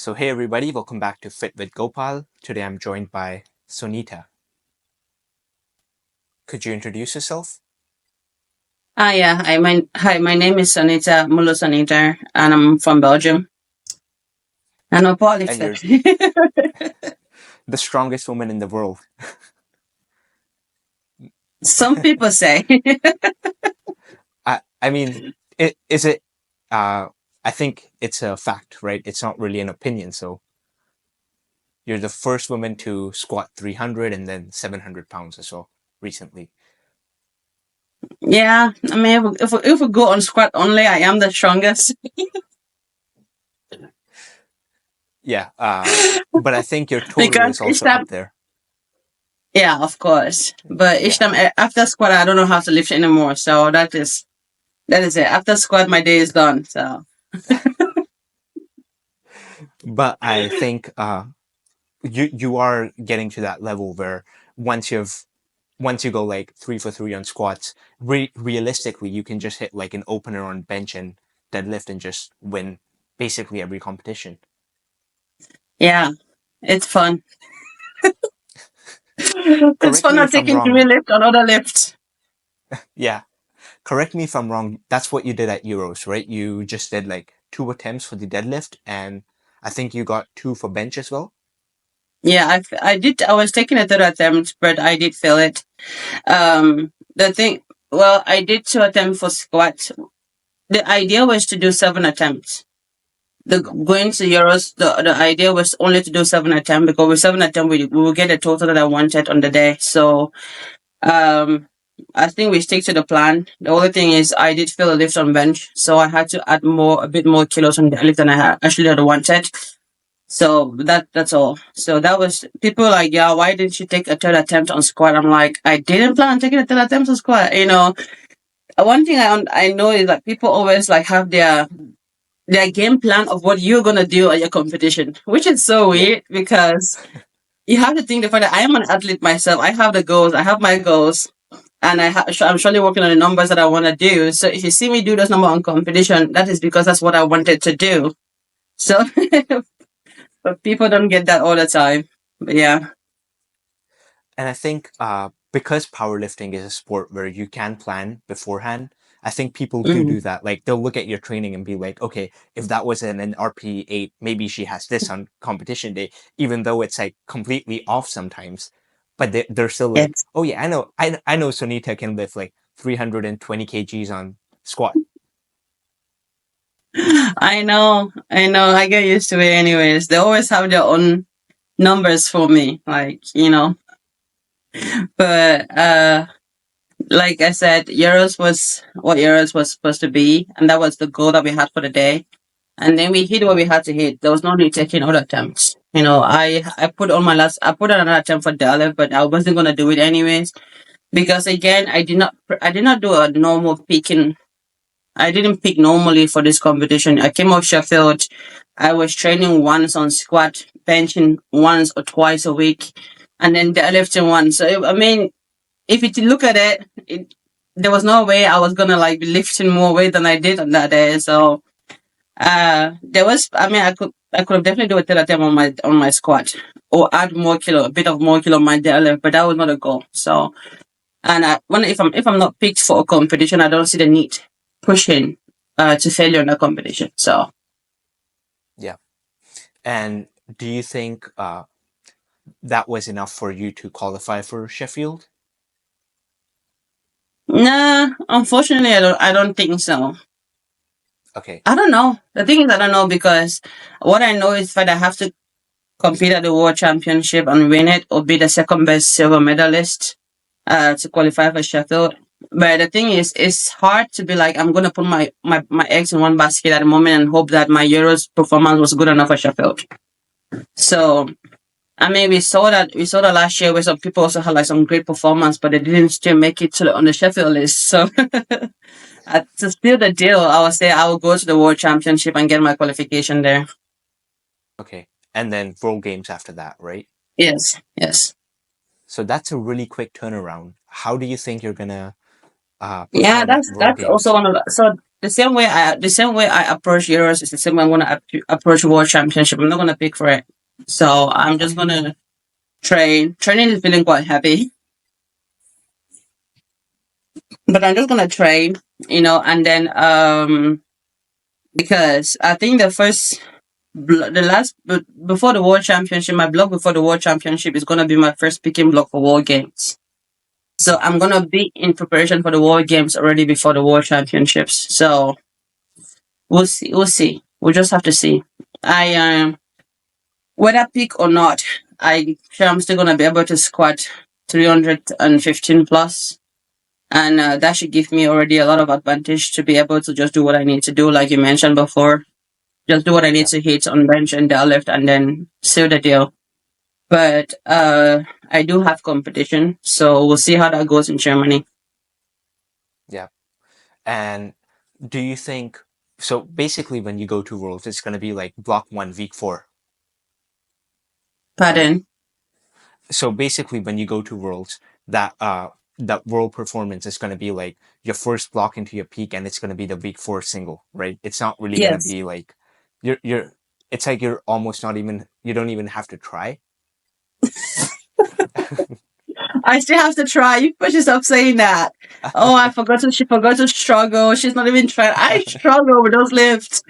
So, hey everybody, welcome back to Fit with Gopal. Today I'm joined by Sonita. Could you introduce yourself? Yeah. My name is Sonita Muluh and I'm from Belgium. And I'm a And powerlifter. you're the strongest woman in the world. Some people say. I mean, is it? Uh, I think it's a fact, right? It's not really an opinion. So, you're the first woman to squat 300 and then 700 pounds or so recently. Yeah. I mean, if we go on squat only, I am the strongest. Yeah, but I think your total Because is each also time, up there. yeah, of course. But each Yeah, time after squat, I don't know how to lift anymore. So that is it. After squat, my day is done. So, but I think you are getting to that level where once you've once you go like 3 for 3 on squats, realistically you can just hit like an opener on bench and deadlift and just win basically every competition. yeah, it's fun. It's Correct fun me not if I'm taking three wrong. lift on other lifts. Yeah, correct me if I'm wrong. That's what you did at Euros, right? You just did like 2 attempts for the deadlift, and I think you got 2 for bench as well. Yeah, I did. I was taking a third attempt, but I did fail it. The thing, well, I did two attempts for squat. The idea was to do seven attempts. The going to Euros, the idea was only to do seven attempts because with seven attempts we will get the total that I wanted on the day. So um, I think we stick to the plan. The only thing is I did feel a lift on bench, so I had to add a bit more kilos on the lift than actually had wanted. So that's all. So that was people were like, yeah, why didn't you take a third attempt on squat? I'm like, I didn't plan on taking a third attempt on squat. One thing I know is that people always like have their game plan of what you're gonna do at your competition, which is so Yeah, weird because you have to think the fact that I am an athlete myself. I have the goals. I have my goals, and I'm surely working on the numbers that I want to do. So if you see me do those number on competition, that is because that's what I wanted to do. So, but people don't get that all the time. But yeah. and I think because powerlifting is a sport where you can plan beforehand, I think people Mm. do that. Like they'll look at your training and be like, okay, if that was an RP8, maybe she has this on competition day, even though it's like completely off sometimes. But they're still like, Yes. oh yeah, I know Sonita can lift like 320 kgs on squat. I know. I get used to it anyways. They always have their own numbers for me, But like I said, Euros was what Euros was supposed to be, and that was the goal that we had for the day. And then we hit what we Yeah, had to hit. There was no need taking other attempts. I put on another attempt for Dalif, but I wasn't gonna do it anyways because again, I did not do a normal peaking. I didn't peak normally for this competition. I came off Sheffield. I was training once on squat, benching once or twice a week, and then deadlifting once. So I mean, if you look at it, there was no way I was gonna like be lifting more weight than I did on that day. So there was. I mean, I could have definitely do a third attempt on my squat or add a bit of more kilo on my deadlift, but that was not a goal. So and if I'm not picked for a competition, I don't see the need pushing to failure in a competition. So yeah. And do you think that was enough for you to qualify for Sheffield? nah, unfortunately, I don't think so. Okay, I don't know. The thing is, I don't know because what I know is that I have to compete at the World Championship and win it, or be the second best silver medalist to qualify for Sheffield. But the thing is, it's hard to be like, I'm going to put my eggs in one basket at the moment and hope that my Euros performance was good enough for Sheffield. yeah. So, I mean, we saw that last year where some people also had like some great performance, but they didn't still make it on the Sheffield list. So, to steal the deal, I would say I will go to the World Championship and get my qualification there. Okay. And then World Games after that, right? Yes, yes. So that's a really quick turnaround. How do you think you're gonna Yeah, perform at that's World that's also Games? one of the, so. the same way I approach Euros is the same way I'm gonna approach World Championship. I'm not gonna pick for it. So I'm just Okay. gonna train. Training is feeling quite heavy, but I'm just gonna train, and then because I think the last before the World Championship, my block before the World Championship is gonna be my first picking block for World Games. So Okay. I'm gonna be in preparation for the World Games already before the World Championships. So we'll see. We'll see. We'll just have to see. I whether pick or not, I sure I'm still gonna be able to squat 315 plus, and that should give me already a lot of advantage to be able to just do what I need to do, like you mentioned before. Just do what I need Yeah. to hit on bench and deadlift, and then seal the deal. But I do have competition, so we'll see how that goes in Germany. Yeah. And do you think so? Basically, when you go to Worlds, it's going to be like block one, week four, right? Pardon. So basically, when you go to Worlds, that world performance is going to be like your first block into your peak, and it's going to be the week four single, right? It's not really going to Yes. be like you're. It's like you're almost not even. You don't even have to try. I still have to try. You put yourself saying that. Oh, I forgot to. She forgot to struggle. She's not even trying. I struggle with those lifts.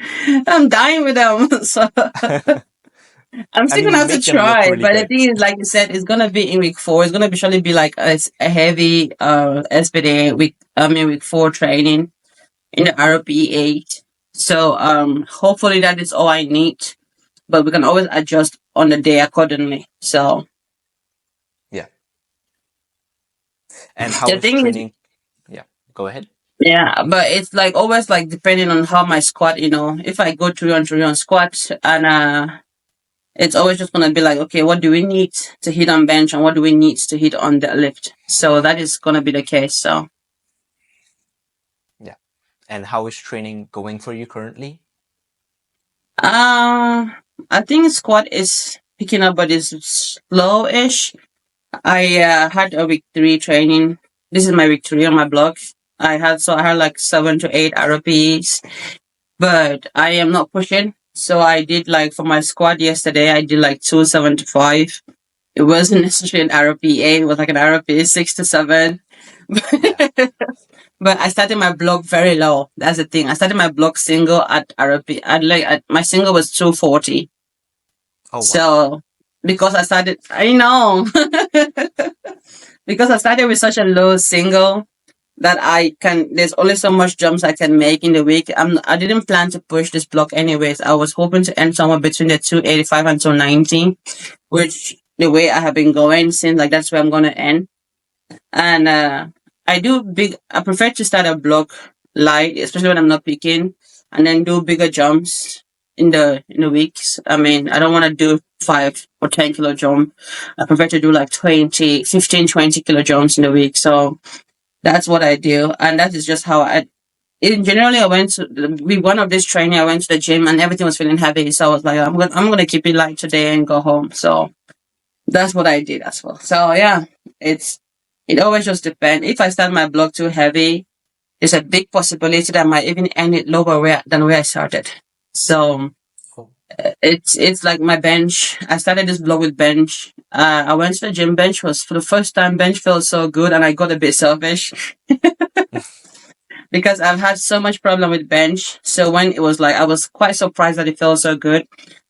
I'm dying with them. So I'm I still mean, gonna you have to make them look try. really But the good. thing is, like you said, it's gonna be in week four. It's gonna be surely be like a heavy SPD week. I mean week four training in the RP8. So hopefully that is all I need. But we can always adjust on the day accordingly. So Yeah. And how the is thing is, training? Yeah. Go ahead. yeah, but it's like always like depending on how my squat, if I go 3 on 3 on squat and it's always just gonna be like, okay, what do we need to hit on bench and what do we need to hit on the lift? So that is gonna be the case. So Yeah. And how is training going for you currently? um I think squat is picking up but it's slow-ish. I had a week three training. This is my week three on my blog. I had like 7 to 8 RPEs, but I am not pushing. So I did like for my squad yesterday, I did like 275. It wasn't necessarily an RPA, it was like an RPA 6 to 7. Yeah. But I started my blog very low. That's the thing. I started my blog single at RP. My single was 240. Oh wow. So because I know, because I started with such a low single, that there's only so much jumps I can make in the week. I didn't plan to push this block anyways. I was hoping to end somewhere between the 285 and 290, which the way I have been going seems like that's where I'm going to end. And I prefer to start a block light, especially when I'm not picking, and then do bigger jumps in the weeks. I mean, I don't want to do 5 or 10 kilo jump. I prefer to do like 20, 15, 20 kilo jumps in the week. So that's what I do, and that is just how I. In generally, I went to with one of this training. I went to the gym, and everything was feeling heavy. So I was like, I'm gonna keep it light today and go home. So that's what I did as well. So yeah, it always just depends. If I start my block too heavy, there's a big possibility that I might even end it lower than where I started. So Cool. it's like my bench. I started this block with bench. I went to the gym. Bench was for the first time. Bench felt so good, and I got a bit selfish because I've had so much problem with bench. So when it was like, I was quite surprised that it felt so good.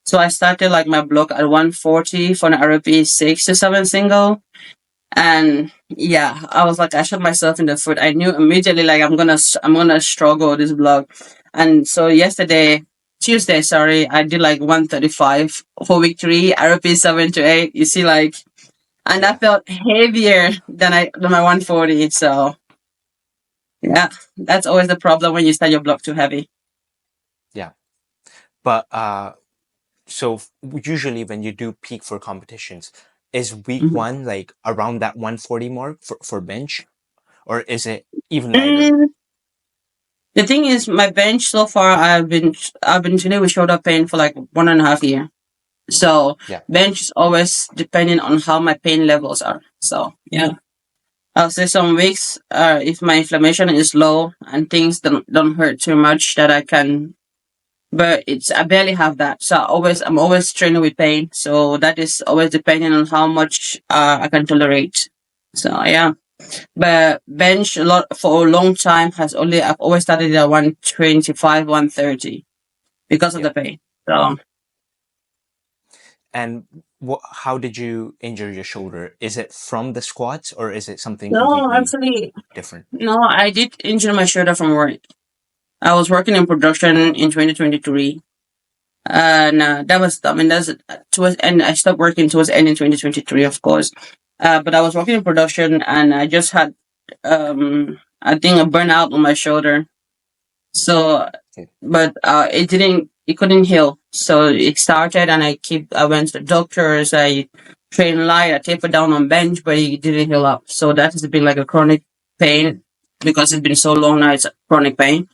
So I started like my block at 140 for an RP 6 to 7 single. And yeah, I was like, I shot myself in the foot. I knew immediately like I'm gonna struggle with this block. And so Tuesday, sorry, I did like 135 for week three, RP 7 to 8. You see, like, and Yeah. that felt heavier than my 140. So yeah, that's always the problem when you start your block too heavy. Yeah. But so usually when you do peak for competitions, is week Mhm. one like around that 140 mark for bench, or is it even lighter? Mm, the thing is, my bench so far, I've been today with shoulder pain for like 1.5 years. So Yeah. bench is always depending on how my pain levels are. So yeah. I'll say some weeks, if my inflammation is low and things don't hurt too much, that I can. But it's I barely have that, so I'm always struggling with pain. So that is always depending on how much I can tolerate. So yeah, but bench a lot for a long time has only I've always started at 125, 130 because of Yeah. the pain. So And how did you injure your shoulder? Is it from the squats or is it something no, completely actually, different? no, I did injure my shoulder from work. I was working in production in 2023. And that was, I mean, that's towards end. I stopped working towards end in 2023, of course. But I was working in production, and I just had, I think, a burnout on my shoulder. So, Okay. but it couldn't heal. So it started, and I went to the doctors. I trained light. I tapered down on bench, but it didn't heal up. So that has been like a chronic pain because it's been so long now. It's a chronic pain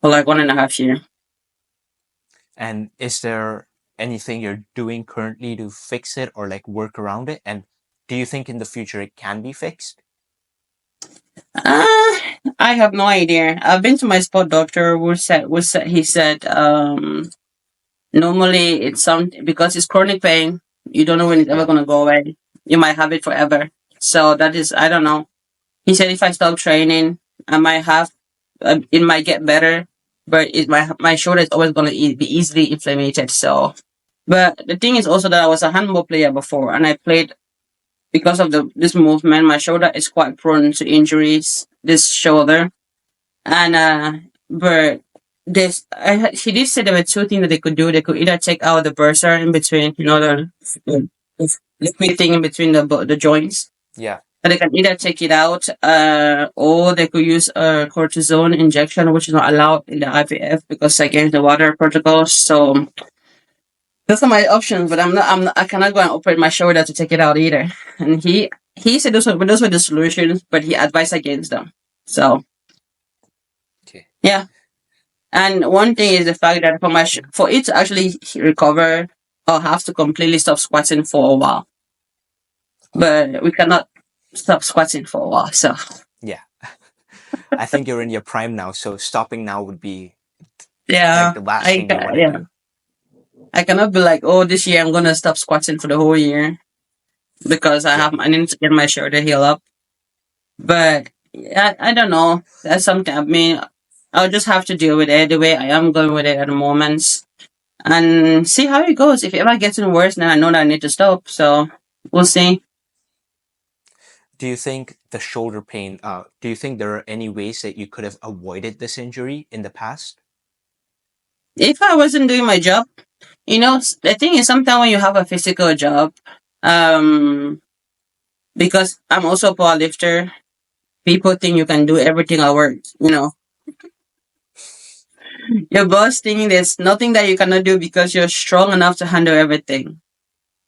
for like 1.5 years. And is there anything you're doing currently to fix it or like work around it? And do you think in the future it can be fixed? Uh, I have no idea. I've been to my sport doctor he said normally it's some because it's chronic pain, you don't know when it's ever Yeah. gonna go away. You might have it forever. So that is I don't know. He said if I stop training, I might have it might get better, but my shoulder is always gonna be easily inflamed. So, but the thing is also that I was a handball player before, and I played because of the this movement. My shoulder is quite prone to injuries. This shoulder. And but he did say there were two things that they could do. They could either take out the bursa in between, the liquid thing in between the joints. Yeah. And they can either take it out, or they could use a cortisone injection, which is not allowed in the IVF because against the water protocols. So those are my options. But I cannot go and operate my shoulder to take it out either. And he said those were the solutions, but he advised against them. So Okay. yeah. And one thing is the fact that for it to actually recover, I'll have to completely stop squatting for a while. But we cannot stop squatting for a while. So Yeah. I think you're in your prime now, so stopping now would be like yeah, the last thing you want to yeah, do. I cannot be like, oh, this year I'm gonna stop squatting for the whole year because Yeah. I need to get my shoulder heal up. But I don't know. That's something. I mean, I'll just have to deal with it the way I am going with it at the moment and see how it goes. If it ever gets worse, then I know that I need to stop. So we'll see. Do you think the shoulder pain, do you think there are any ways that you could have avoided this injury in the past? If I wasn't doing my job, the thing is sometimes when you have a physical job, um, because I'm also a powerlifter, people think you can do everything at work. Your boss thinking there's nothing that you cannot do because you're strong enough to handle everything.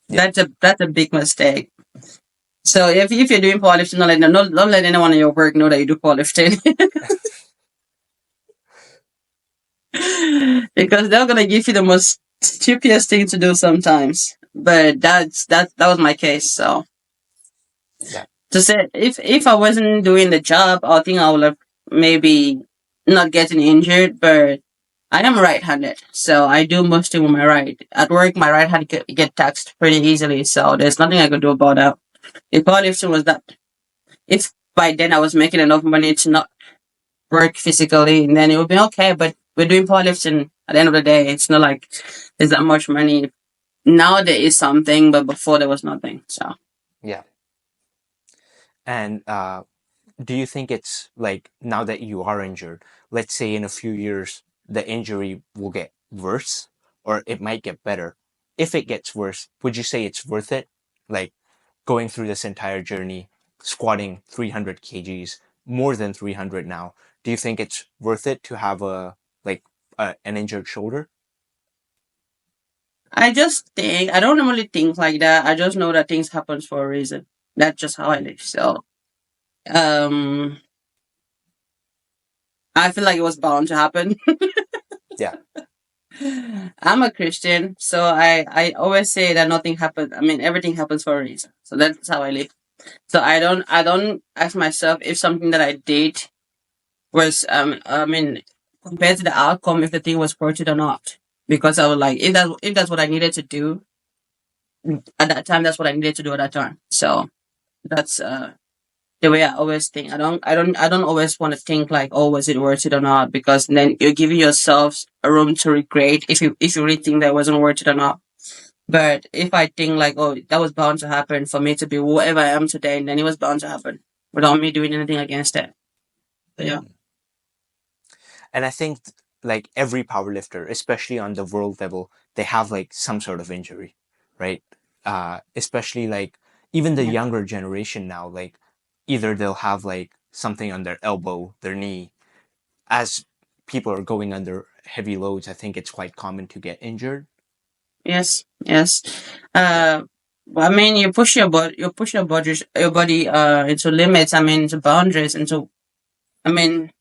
Yeah. That's a big mistake. So if you're doing powerlifting, don't let anyone in your work know that you do powerlifting. Because they're gonna give you the most stupidest thing to do sometimes. But that was my case. So Yeah. to say if I wasn't doing the job, I think I would have maybe not getting injured. But I am right-handed, so I do mostly with my right. At work, my right hand get taxed pretty easily, so there's nothing I could do about that. If powerlifting was that, if by then I was making enough money to not work physically, then it would be okay. But we're doing powerlifting. At the end of the day, it's not like there's that much money. Now there is something, but before there was nothing. So Yeah. And do you think it's like now that you are injured, let's say in a few years, the injury will get worse or it might get better? If it gets worse, would you say it's worth it? Like going through this entire journey, squatting 300 kgs, more than 300 now. Do you think it's worth it to have like an injured shoulder? I just think I don't normally think like that. I just know that things happen for a reason. That's just how I live. So um, I feel like it was bound to happen. Yeah. I'm a Christian, so I always say that nothing happens. I mean, everything happens for a reason. So that's how I live. So I don't ask myself if something that I did was I mean compared to the outcome if the thing was worth it or not. Because I was like if that's what I needed to do at that time, that's what I needed to do at that time. So that's the way I always think. I don't always want to think like, oh, was it worth it or not? Because then you're giving yourself a room to regret if you really think that it wasn't worth it or not. But if I think like, oh, that was bound to happen for me to be whoever I am today, then it was bound to happen without me doing anything against it. So, yeah. And I think like every powerlifter, especially on the world level, they have like some sort of injury, right? Especially like even the Yeah. younger generation now, like either they'll have like something on their elbow, their knee. As people are going under heavy loads, I think it's quite common to get injured. Yes. Yes. Yeah, Well, I mean, you push your body into limits. I mean, into boundaries. Into I mean,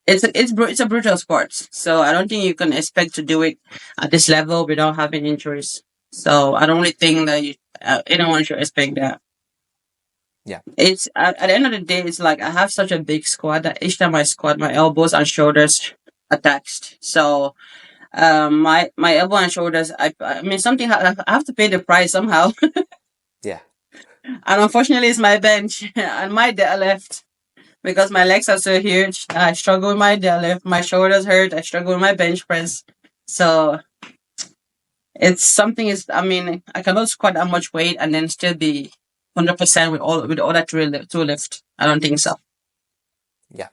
it's a brutal sport. So I don't think you can expect to do it at this level without having injuries. So I don't really think that anyone should expect that. yeah, It's at the end of the day, it's like I have such a big squat that each time I squat, my elbows and shoulders are taxed. So my elbow and shoulders, I mean something I have to pay the price somehow. yeah. And unfortunately, it's my bench and my deadlift because my legs are so huge. I struggle with my deadlift. My shoulders hurt. I struggle with my bench press. So it's something is. I mean, I cannot squat that much weight and then still be 100% with all that to lift. I don't think so. Yeah.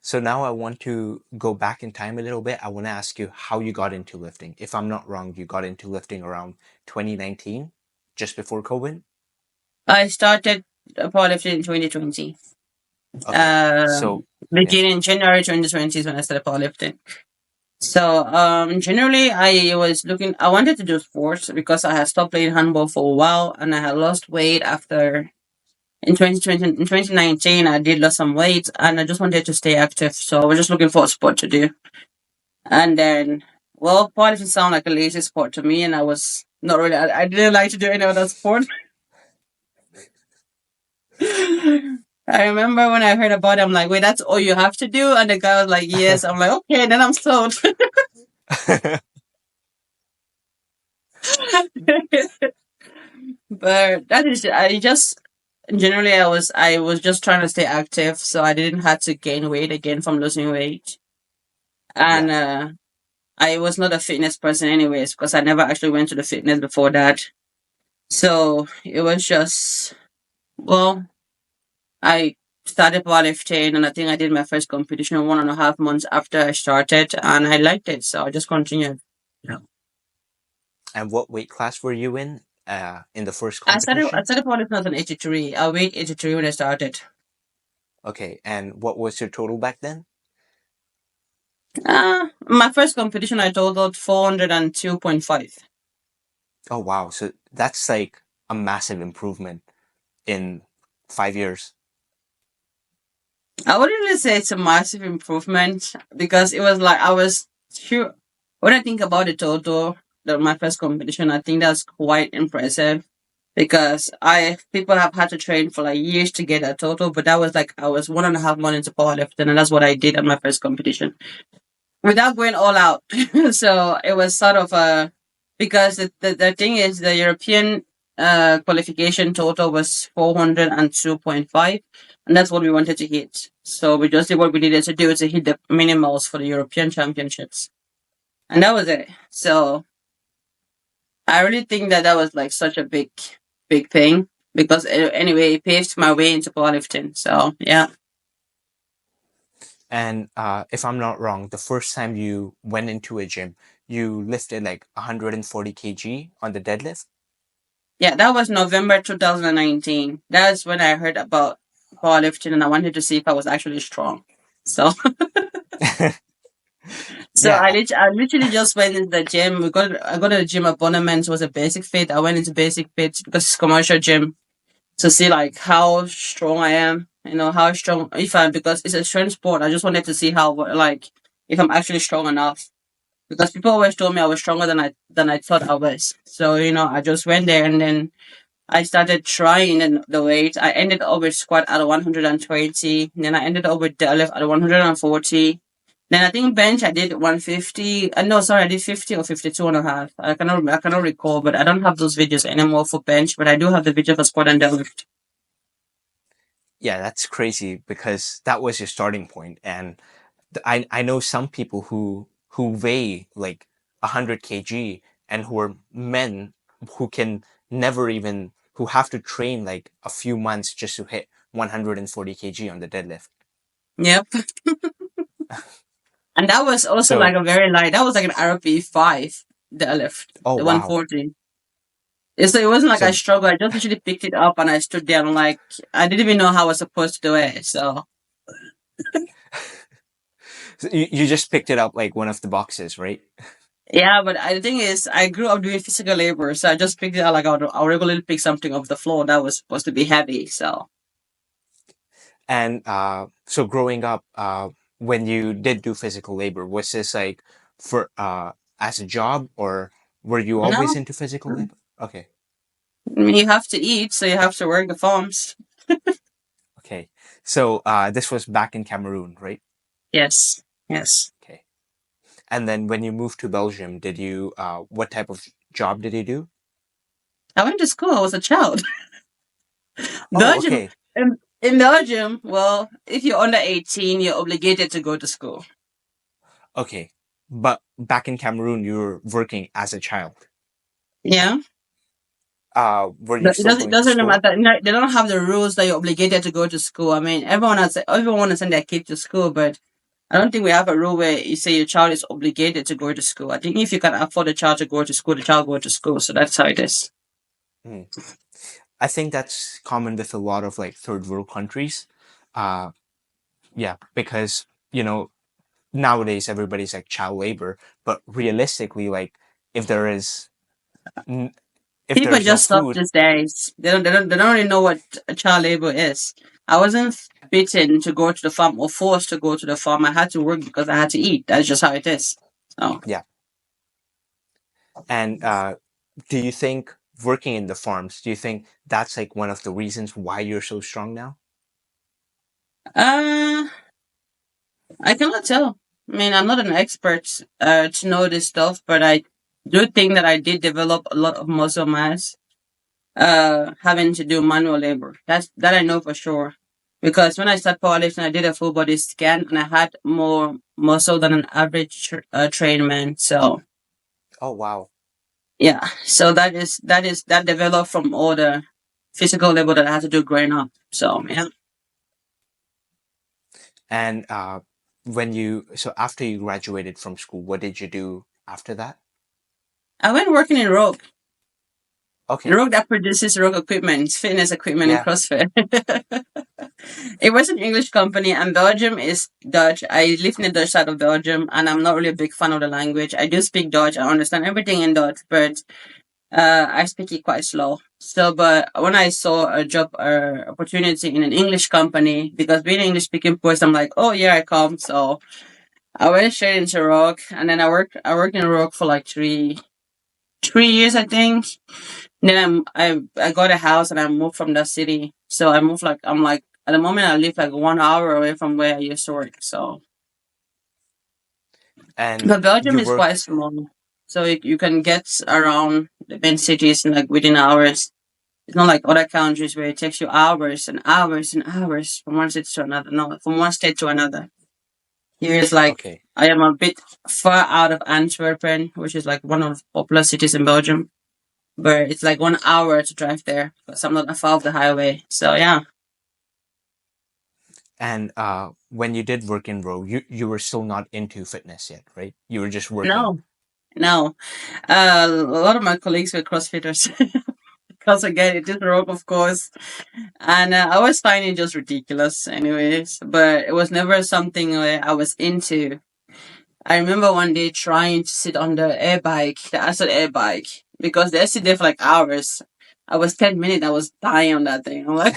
So now I want to go back in time a little bit. I want to ask you how you got into lifting. If I'm not wrong, you got into lifting around 2019, just before COVID. I started powerlifting in 2020. Okay. So, yeah, Beginning January 2020 is when I started powerlifting. So generally I wanted to do sports because I had stopped playing handball for a while and I had lost weight after in 2019 I did lose some weight and I just wanted to stay active. So I was just looking for a sport to do. And then well powerlifting sounded like a lazy sport to me and I was not really I didn't like to do any other sport. I remember when I heard about it, I'm like, wait, that's all you have to do? And the guy was like, yes. I'm like, okay, then I'm sold. But that is, I just, generally, I was just trying to stay active. So I didn't have to gain weight again from losing weight. And, yeah, I was not a fitness person anyways, because I never actually went to the fitness before that. So it was just, well, I started powerlifting and I think I did my first competition 1.5 months after I started and I liked it. So I just continued. Yeah. and what weight class were you in the first I competition? started powerlifting as an 83. I weighed 83 when I started. Okay, and what was your total back then? My first competition I totaled 402.5. Oh wow, so that's like a massive improvement in 5 years. I wouldn't really say it's a massive improvement because it was like I was sure when I think about the total, my first competition, I think that's quite impressive because I people have had to train for like years to get a total, but that was like I was 1.5 months into powerlifting, and that's what I did at my first competition without going all out. So it was sort of a because the thing is the European qualification total was 402.5, and that's what we wanted to hit. So we just did what we needed to do to hit the minimals for the European Championships, and that was it. So I really think that that was like such a big thing because anyway, it paved my way into powerlifting. So yeah. And if I'm not wrong, the first time you went into a gym, you lifted like 140 kg on the deadlift. Yeah, that was November 2019. That's when I heard about powerlifting and I wanted to see if I was actually strong. So so I, Yeah. lit- I literally just went into the gym. I got a gym abonnement. It was a basic fit. I went into basic fit because it's commercial gym to see like how strong I am. You know, how strong if I because it's a strength sport. I just wanted to see how like if I'm actually strong enough. Because people always told me I was stronger than I thought I was. So, I just went there and then I started trying the weight. I ended up with squat at 120. Then I ended up with deadlift at 140. Then I think bench I did 150. No, sorry, I did 50 or 52 and a half. I cannot recall, but I don't have those videos anymore for bench, but I do have the video for squat and deadlift. Yeah, that's crazy because that was your starting point, and I know some people who weigh like 100 kg and who are men who can never even who have to train like a few months just to hit 140 kg on the deadlift. Yep. And that was also like So, a very light. That was like an RP 5 deadlift, oh the wow. 140. So it wasn't like I So, struggled. I just literally picked it up and I stood there and like I didn't even know how I was supposed to do it. So so you just picked it up like one of the boxes, right? yeah, but the thing is, I grew up doing physical labor, so I just picked it up like I would regularly pick something off the floor that was supposed to be heavy. So And so growing up, when you did do physical labor, was this like for as a job, or were you always no, into physical labor? Okay. I mean you have to eat, so you have to work the farms. Okay. So this was back in Cameroon, right? Yes, yes. Okay. And then when you moved to Belgium, did you what type of job did you do? I went to school. I was a child. Oh, Belgium. okay. In Belgium, well, if you're under 18, you're obligated to go to school. Okay. But back in Cameroon, you were working as a child. Yeah. Were you But it still doesn't, it going to doesn't school? matter. No, they don't have the rules that you're obligated to go to school. I mean, everyone wants to send their kid to school, but I don't think we have a rule where you say your child is obligated to go to school. I think if you can afford a child to go to school, the child go to school. So that's how it is. Hmm. I think that's common with a lot of like third world countries. Uh, yeah, because you know nowadays everybody's like child labor, but realistically, like if there is n- if People there's no just stop food, these days. They don't really know what a child labor is. I wasn't bitten to go to the farm or forced to go to the farm. I had to work because I had to eat. That's just how it is. So, yeah. And do you think working in the farms, do you think that's like one of the reasons why you're so strong now? uh, I cannot tell. I mean, I'm not an expert to know this stuff, but I do think that I did develop a lot of muscle mass having to do manual labor. That I know for sure. Because when I started powerlifting, I did a full body scan and I had more muscle than an average trained man. So Oh wow. yeah, so that developed from all the physical labor that I had to do growing up. So yeah, And when you so after you graduated from school, what did you do after that? I went working in Rogue. Okay. Rogue that produces Rogue equipment, fitness equipment, and Yeah. CrossFit. It was an English company, and Belgium is Dutch. I live in the Dutch side of Belgium, and I'm not really a big fan of the language. I do speak Dutch. I understand everything in Dutch, but I speak it quite slow. So, but when I saw a job opportunity in an English company, because being an English speaking person, I'm like, oh yeah, I come. So I went straight into Rock, and then I worked in Rock for like three years, I think. Then I got a house and I moved from the city. So I moved like I'm like at the moment I live like 1 hour away from where I used to work. So, And but Belgium you is quite worked. small, so you can get around the main cities in like within hours. It's not like other countries where it takes you hours and hours and hours from one city to another. No, from one state to another. Here is like Okay. I am a bit far out of Antwerpen, which is like one of the popular cities in Belgium. But it's like 1 hour to drive there because I'm not far off the highway. So yeah. And when you did work in Row, you were still not into fitness yet, right? You were just working. No, no. A lot of my colleagues were CrossFitters because again, it is rope, of course, and I was finding it just ridiculous, anyways. But it was never something where I was into. I remember one day trying to sit on the air bike, the acid air bike, because they sit there for like hours. I was 10 minutes. I was dying on that thing. I'm like,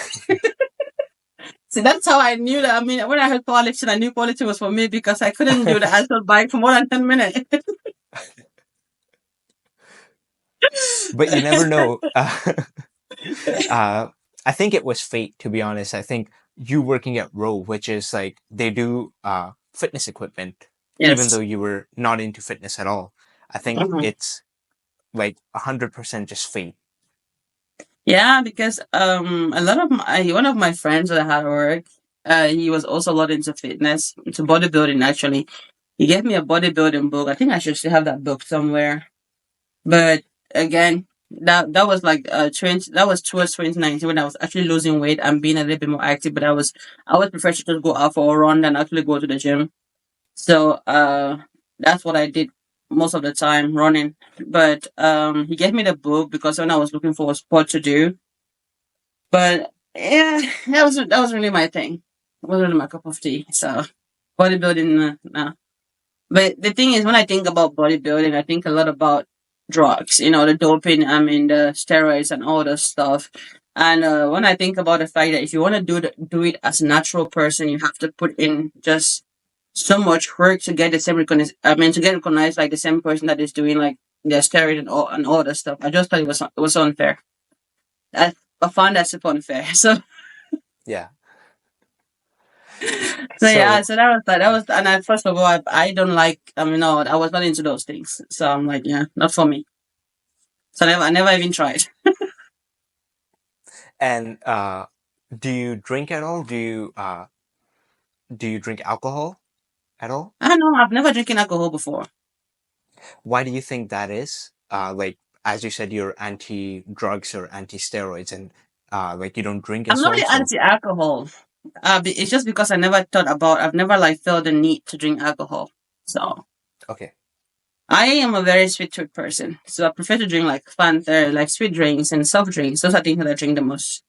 see, that's how I knew that. I mean, when I heard powerlifting, I knew powerlifting was for me because I couldn't do the acid bike for more than 10 minutes. But you never know. uh, I think it was fate, to be honest. I think you working at Row, which is like they do fitness equipment, even though Yes. you were not into fitness at all. I think Mhm. it's like 100% just fate. Yeah, because a lot of one of my friends that I had at work, he was also a lot into fitness, into bodybuilding actually. He gave me a bodybuilding book. I think I should still have that book somewhere. But again, that was like 20, that was towards 2019 when I was actually losing weight and being a little bit more active, but I would prefer to just go out for a run than actually go to the gym. So that's what I did most of the time, running. But he gave me the book because when I was looking for a sport to do, but yeah, that was really my thing. It wasn't really my cup of tea. So bodybuilding, no. But the thing is, when I think about bodybuilding, I think a lot about drugs. You know, the doping, I mean, the steroids and all the stuff. And when I think about the fact that if you want to do it as a natural person, you have to put in just so much work to get the same recognized. I mean, to get recognized like the same person that is doing like the steroid and all the stuff. I just thought it was unfair. I found that super unfair. Yeah. So yeah, So so that was, and I, first of all, I don't like. I mean, no, I was not into those things. So I'm like, yeah, not for me. So I never even tried. and do you drink at all? Do you drink alcohol at all? I don't know. I've never drinking alcohol before. Why do you think that is? Like as you said, you're anti drugs or anti steroids, and like you don't drink I'm as not well. really So anti-alcohol. It's just because I never thought about. I've never like felt the need to drink alcohol. So okay, I am a very sweet person. So I prefer to drink like Fanta, like sweet drinks and soft drinks. Those are things that I drink the most.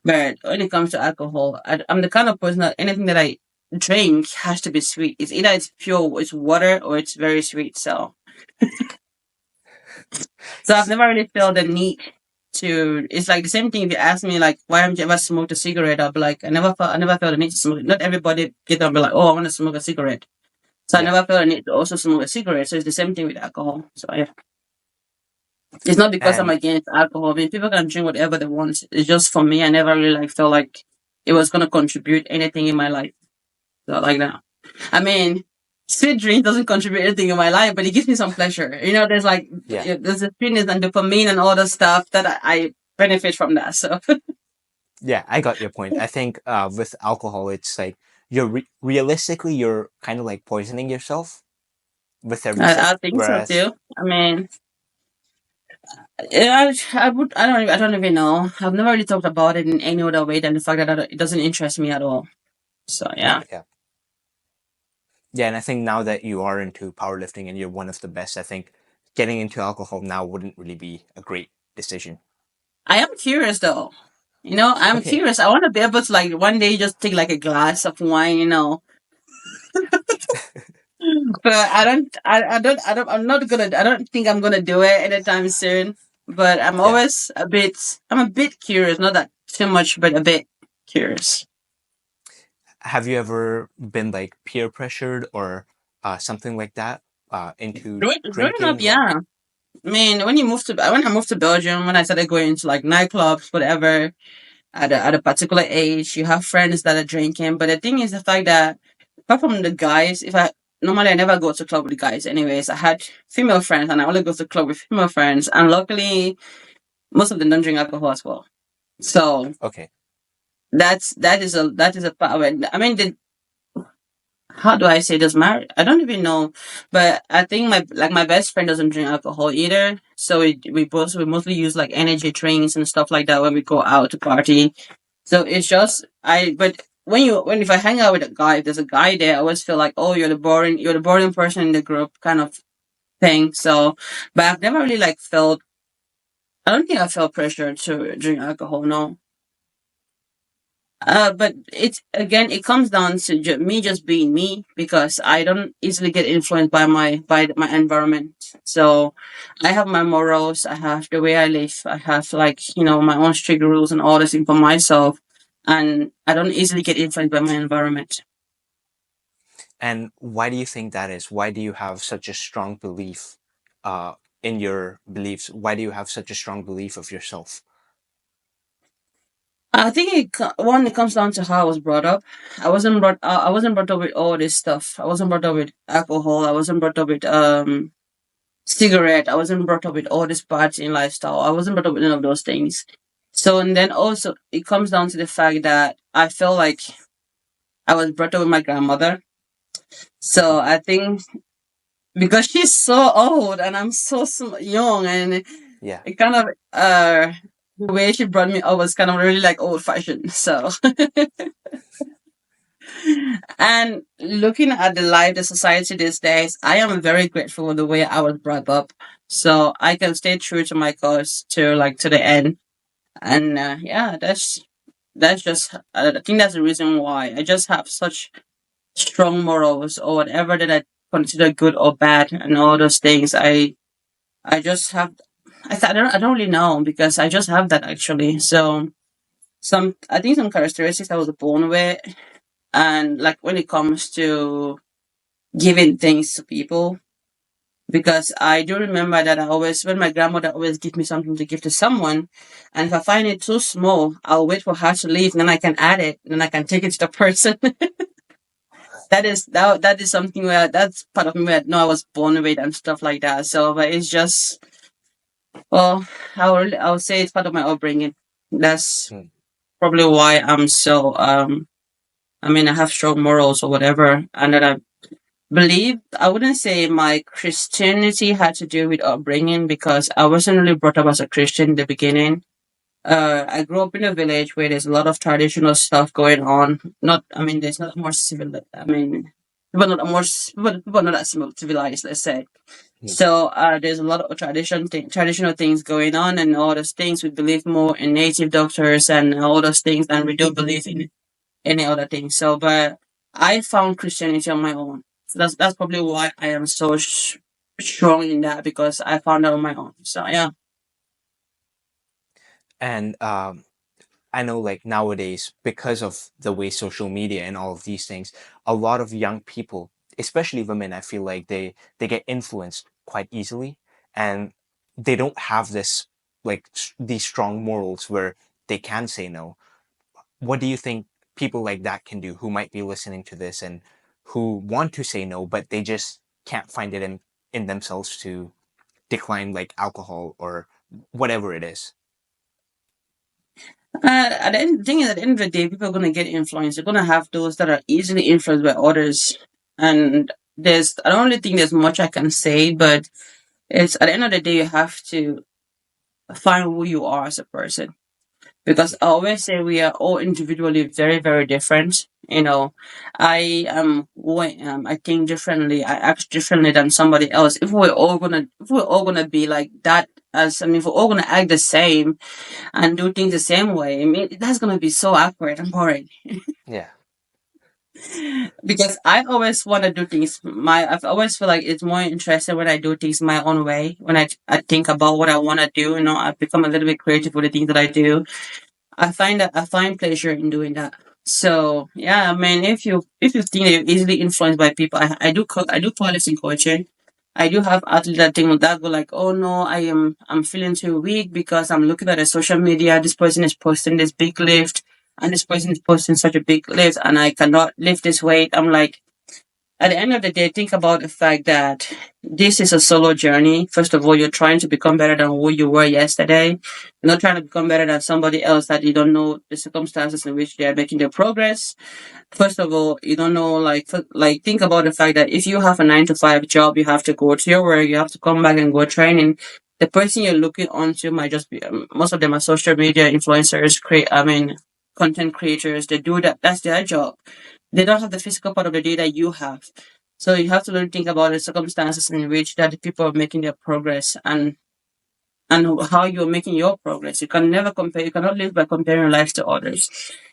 But when it comes to alcohol, I'm the kind of person that anything that I drink has to be sweet. It's either it's pure, it's water, or it's very sweet. So I've S- never really felt the need to. It's like the same thing if you ask me like why haven't you ever smoked a cigarette? I'll be like I never felt the need to smoke. Not everybody get up and be like, oh, I want to smoke a cigarette. So I yeah, never felt the need to also smoke a cigarette. So it's the same thing with alcohol. So yeah, it's not because I'm and against alcohol. I mean, people can drink whatever they want. It's just for me. I never really like felt like it was gonna contribute anything in my life. So like that. I mean, sweet drink doesn't contribute anything in my life, but it gives me some pleasure. You know, there's like yeah, there's a sweetness and dopamine and all the stuff that I benefit from that. So yeah, I got your point. I think with alcohol, it's like realistically you're kind of like poisoning yourself with every I sip, think so whereas too. I mean, yeah, I don't even know. I've never really talked about it in any other way than the fact that it doesn't interest me at all. So yeah. yeah, yeah, and I think now that you are into powerlifting and you're one of the best, I think getting into alcohol now wouldn't really be a great decision. I am curious though. You know, I'm Okay, curious. I want to be able to like one day just take like a glass of wine, but I'm not gonna, I don't think I'm gonna do it anytime soon. But yeah. I'm a bit curious, not that too much, but a bit curious. Have you ever been like peer pressured or something like that into Growing up, drinking or yeah. I mean, when I moved to Belgium, when I started going to like nightclubs, whatever, at a particular age, you have friends that are drinking. But the thing is the fact that apart from the guys, if I normally I never go to club with guys anyways. I had female friends and I only go to club with female friends, and luckily most of them don't drink alcohol as well. So okay? that is a part of it. I mean, how do I say this? I don't even know, but I think my best friend doesn't drink alcohol either. So we mostly use like energy drinks and stuff like that when we go out to party. So it's just but when if I hang out with a guy, if there's a guy there, I always feel like, oh, you're the boring person in the group kind of thing. So, but I've never really like felt. I don't think I felt pressure to drink alcohol. No. But it's again, it comes down to me just being me because I don't easily get influenced by my environment. So I have my morals, I have the way I live, I have like my own strict rules and all this thing for myself, and I don't easily get influenced by my environment. And why do you think that is? Why do you have such a strong belief uh, in your beliefs? Why do you have such a strong belief of yourself? I think one, it comes down to how I was brought up. I wasn't brought up with all this stuff. I wasn't brought up with alcohol. I wasn't brought up with cigarette. I wasn't brought up with all this partying lifestyle. I wasn't brought up with none of those things. So, and then also it comes down to the fact that I feel like I was brought up with my grandmother. Mhm. So I think because she's so old and I'm so young, and Yeah. it kind of the way she brought me up was kind of really like old fashioned. So and looking at the life, the society these days, I am very grateful for the way I was brought up. So I can stay true to my cause to like to the end. And yeah, that's just I think that's the reason why I just have such strong morals or whatever that I consider good or bad and all those things. I just have. I don't really know because I just have that actually. So some I think some characteristics I was born with, and like when it comes to giving things to people, because I do remember that I always, when my grandmother always give me something to give to someone, and if I find it too small, I'll wait for her to leave, and then I can add it, and then I can take it to the person. That is something where that's part of me where no, I was born with and stuff like that. So, but it's just well, I would say it's part of my upbringing. That's Mm. probably why I'm so I mean I have strong morals or whatever, and that I believe I wouldn't say my Christianity had to do with upbringing because I wasn't really brought up as a Christian in the beginning. I grew up in a village where there's a lot of traditional stuff going on. Not, I mean, there's not more civil. I mean, people are not that civilized. Let's say. Mm. So there's a lot of traditional things going on, and all those things we believe more in native doctors and all those things than we do believe in any other thing. So, but I found Christianity on my own. So that's probably why I am so strong in that because I found out on my own. So yeah. And I know like nowadays, because of the way social media and all of these things, a lot of young people, especially women, I feel like they get influenced quite easily, and they don't have this like these strong morals where they can say no. What do you think people like that can do who might be listening to this and who want to say no, but they just can't find it in themselves to decline like alcohol or whatever it is? At the end, the thing is, at the end of the day, people are going to get influenced. They're going to have those that are easily influenced by others. And I don't really think there's much I can say, but it's at the end of the day, you have to find who you are as a person. Because I always say we are all individually very, very different. You know, I think differently. I act differently than somebody else. If we're all gonna be like that, as I mean, if we're all gonna act the same and do things the same way, I mean, that's gonna be so awkward and boring. Yeah. Because I always want to do things I've always feel like it's more interesting when I do things my own way. When I think about what I want to do, I become a little bit creative with the things that I do. I find pleasure in doing that. So yeah, I mean, if you think that you're easily influenced by people, I do politics in coaching. I do have athletes that think that go like, oh no, I'm feeling too weak because I'm looking at the social media. This person is posting this big lift, and this person is posting such a big lift, and I cannot lift this weight. I'm like, at the end of the day, think about the fact that this is a solo journey. First of all, you're trying to become better than who you were yesterday. You're not trying to become better than somebody else that you don't know the circumstances in which they are making their progress. First of all, you don't know, like think about the fact that if you have a 9 to 5 job, you have to go to your work, you have to come back and go training. The person you're looking onto might just be, most of them are social media influencers, content creators. They do that. That's their job. They don't have the physical part of the day that you have. So you have to really think about the circumstances in which that the people are making their progress and how you're making your progress. You can never compare. You cannot live by comparing your life to others.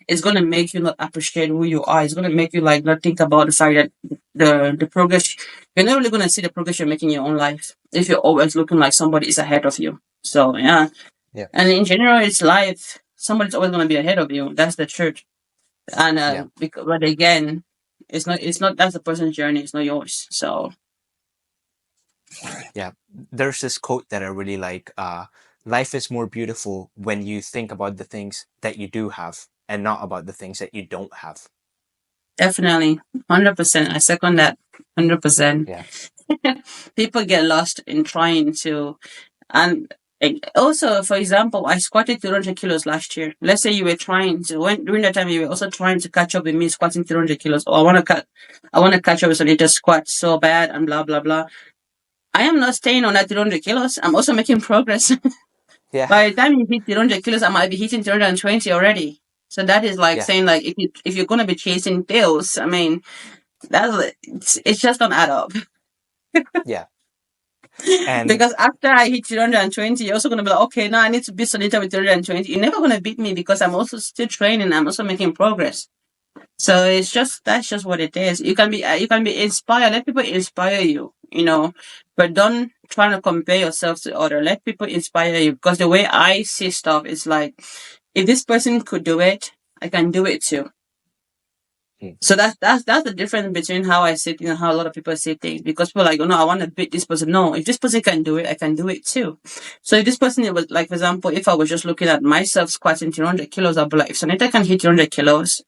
It's going to make you not appreciate who you are. It's going to make you like not think about the fact that the progress. You're never really going to see the progress you're making in your own life if you're always looking like somebody is ahead of you. So yeah, Yeah. and in general, it's life. Somebody's always going to be ahead of you. That's the truth. And Yeah. but again, it's not that's the person's journey. It's not yours. So Yeah. There's this quote that I really like. life is more beautiful when you think about the things that you do have and not about the things that you don't have. Definitely, 100%. I second that, 100%. Yeah. People get lost in trying to, and also, for example, I squatted 300 kilos last year. Let's say you were trying to, when during that time you were also trying to catch up with me squatting 300 kilos. Or I want to catch up with Sonita squat so bad and blah blah blah. I am not staying on that 300 kilos. I'm also making progress. Yeah. By the time you hit 300 kilos, I might be hitting 320 already. So that is like Yeah. saying like if you're gonna be chasing tails, I mean that's it's just don't add up. Yeah. And Because after I hit 320, you're also gonna be like, okay, now I need to beat Sonita with 320. You're never gonna beat me because I'm also still training. I'm also making progress. So it's just that's just what it is. You can be inspired. Let people inspire you, but don't try to compare yourself to other. Let people inspire you because the way I see stuff is like, if this person could do it, I can do it too. mm, So that's the difference between how I see things and how a lot of people see things. Because people are like, oh no, I want to beat this person. No, if this person can do it, I can do it too. So if this person, it was like, for example, if I was just looking at myself squatting 300 kilos, I'd be like, if Sonita can hit 300 kilos,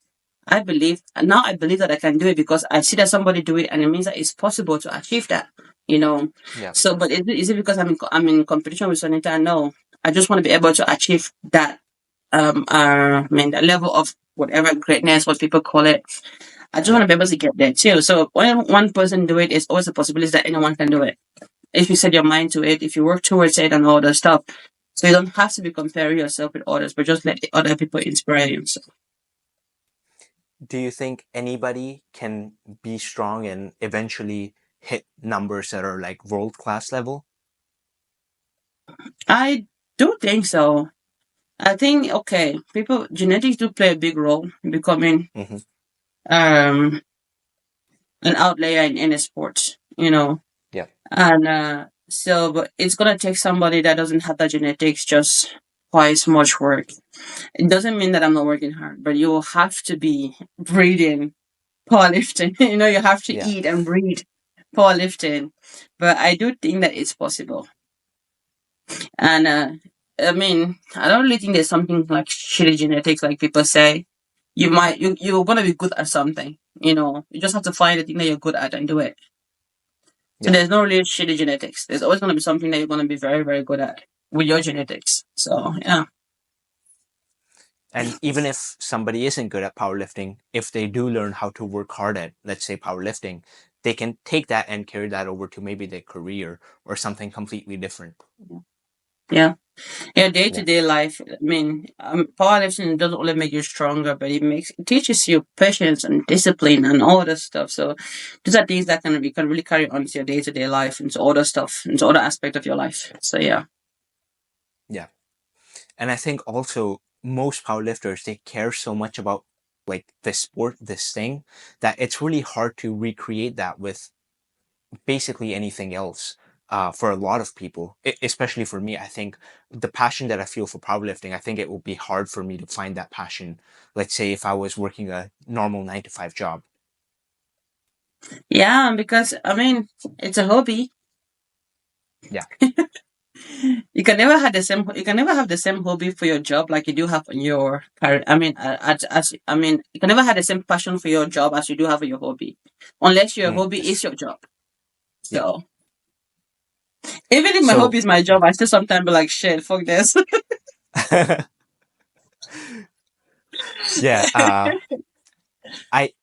I believe that I can do it because I see that somebody do it, and it means that it's possible to achieve that. You know. yeah. So, but is it because I'm in competition with Sonita? No, I just want to be able to achieve that. I mean, the level of whatever greatness, what people call it. I just want Yeah. to be able to get there too. So when one person do it, it's always a possibility that anyone can do it. If you set your mind to it, if you work towards it and all that stuff. So you don't have to be comparing yourself with others, but just let other people inspire you. So Do you think anybody can be strong and eventually hit numbers that are like world class level? I do think so. I think okay, people genetics do play a big role in becoming Hmm. um an outlier in any sport. Yeah. And so but it's gonna take somebody that doesn't have that genetics just twice much work. It doesn't mean that I'm not working hard, but you will have to be breathing powerlifting. You have to Yeah. eat and breathe powerlifting. But I do think that it's possible. And I mean, I don't really think there's something like shitty genetics, like people say. You're gonna be good at something. You just have to find the thing that you're good at and do it. So Yeah. there's no really shitty genetics. There's always gonna be something that you're gonna be very, very good at with your genetics. So yeah. And even if somebody isn't good at powerlifting, if they do learn how to work hard at, let's say, powerlifting, they can take that and carry that over to maybe their career or something completely different. Yeah. Yeah, day to Yeah. day life. I mean, powerlifting doesn't only make you stronger, but it teaches you patience and discipline and all that stuff. So these are things that can really carry on to your day to day life and to other stuff and to other aspect of your life. So yeah. Yeah. And I think also most powerlifters, they care so much about like this sport, this thing, that it's really hard to recreate that with basically anything else. For a lot of people, especially for me, I think the passion that I feel for powerlifting, I think it will be hard for me to find that passion. Let's say if I was working a normal 9 to 5 job. Yeah, because I mean, it's a hobby. Yeah. You can never have the same hobby for your job like you do have in your career. I mean, I mean, you can never have the same passion for your job as you do have for your hobby, unless your hobby That's is true. your job. Yeah. So even if my So hobby is my job, I still sometimes be like, shit, fuck this. yeah, I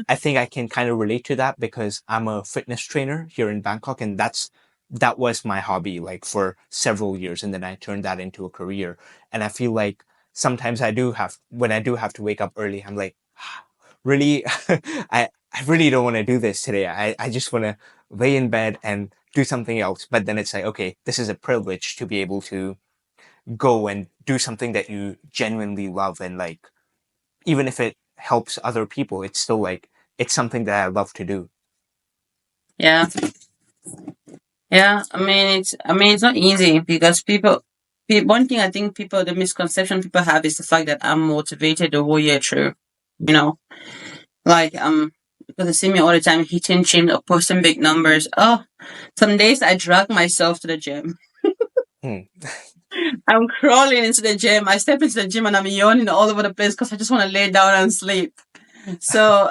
I think I can kind of relate to that because I'm a fitness trainer here in Bangkok, and that was my hobby like for several years, and then I turned that into a career. And I feel like sometimes I do have when I do have to wake up early, I'm like, really, I really don't want to do this today. I just want to lay in bed and do something else. But then it's like, okay, this is a privilege to be able to go and do something that you genuinely love, and like even if it helps other people, it's still like it's something that I love to do. Yeah, yeah. I mean, it's not easy because one thing I think the misconception people have is the fact that I'm motivated the whole year through. You know, like because they see me all the time hitting gym or posting big numbers. Oh, some days I drag myself to the gym. Hmm. I'm crawling into the gym. I step into the gym and I'm yawning all over the place because I just want to lay down and sleep. So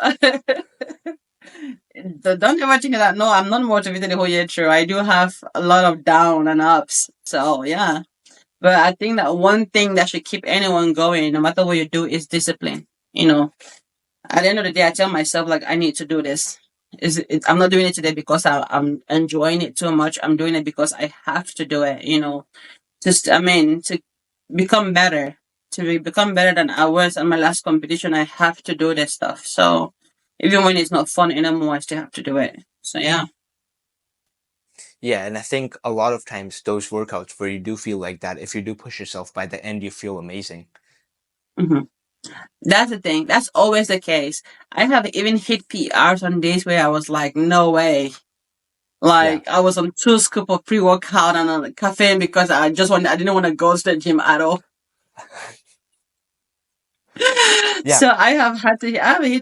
don't ever think that no, I'm not motivated the whole year through. I do have a lot of down and ups. So yeah. But I think that one thing that should keep anyone going, no matter what you do, is discipline. You know, at the end of the day, I tell myself like I need to do this. I'm not doing it today because I'm enjoying it too much. I'm doing it because I have to do it. You know, just I mean to become better, become better than I was at my last competition. I have to do this stuff. So even when it's not fun anymore, I still have to do it. So yeah. Yeah, and I think a lot of times those workouts where you do feel like that, if you do push yourself, by the end you feel amazing. hmm That's the thing. That's always the case. I have even hit PRs on days where I was like, no way. Yeah. Like I was on 2 scoop of pre-workout and on caffeine because I didn't want to go to the gym at all. Yeah. So I have hit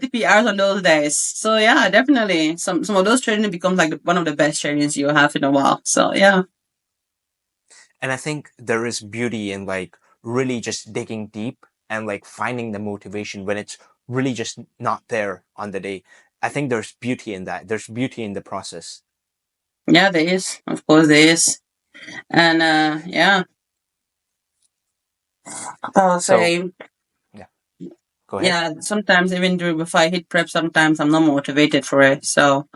the PRs on those days. So yeah, definitely some of those training becomes like one of the best trainings you have in a while. So yeah, And I think there is beauty in like really just digging deep and like finding the motivation when it's really just not there on the day. I think there's beauty in that. There's beauty in the process. yeah, there is. Of course, there is. And yeah, I'll So, say yeah, go ahead. yeah. Sometimes even during before I hit prep, sometimes I'm not motivated for it. So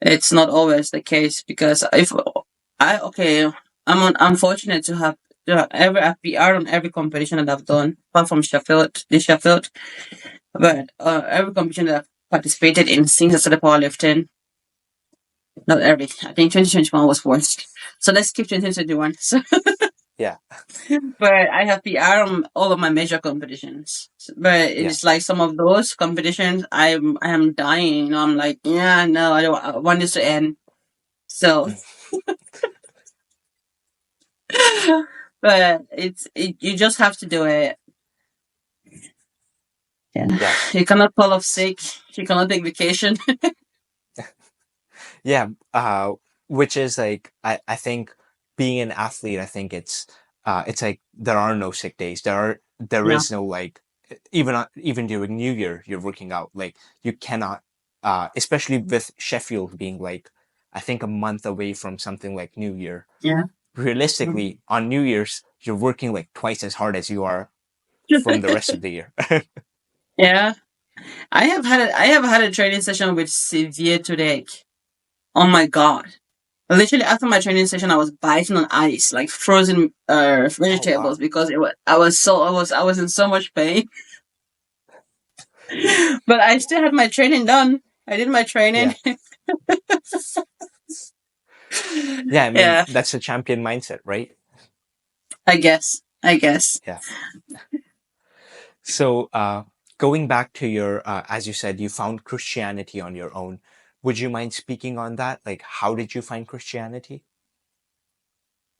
it's not always the case because if I okay, I'm fortunate to have every PR on every competition that I've done, apart from Sheffield, but every competition that I've participated in since I started powerlifting, not every. I think 2021 was worst. So let's skip 2021. So, Yeah. but I have PR on all of my major competitions. But Yeah. it's like some of those competitions, I am dying. You know, I'm like, yeah, no, I don't. I want this to end. So but you just have to do it. Yeah. Yeah. You cannot call off sick. You cannot take vacation. Yeah. Which is like, I think being an athlete, I think it's like there are no sick days. There Yeah. is no like, even during New Year, you're working out. Like you cannot, especially with Sheffield being like, I think a month away from something like New Year. Yeah. Realistically, Mhm. on New Year's, you're working like twice as hard as you are from the rest of the year. Yeah. I have had a training session with severe toothache. Oh my god. Literally after my training session I was biting on ice, like frozen Oh vegetables wow. because it was I was in so much pain. But I still had my training done. I did my training. Yeah. Yeah, I mean, Yeah, that's a champion mindset, right? I guess. I guess. Yeah. So, going back to your, as you said, you found Christianity on your own. Would you mind speaking on that? Like, how did you find Christianity?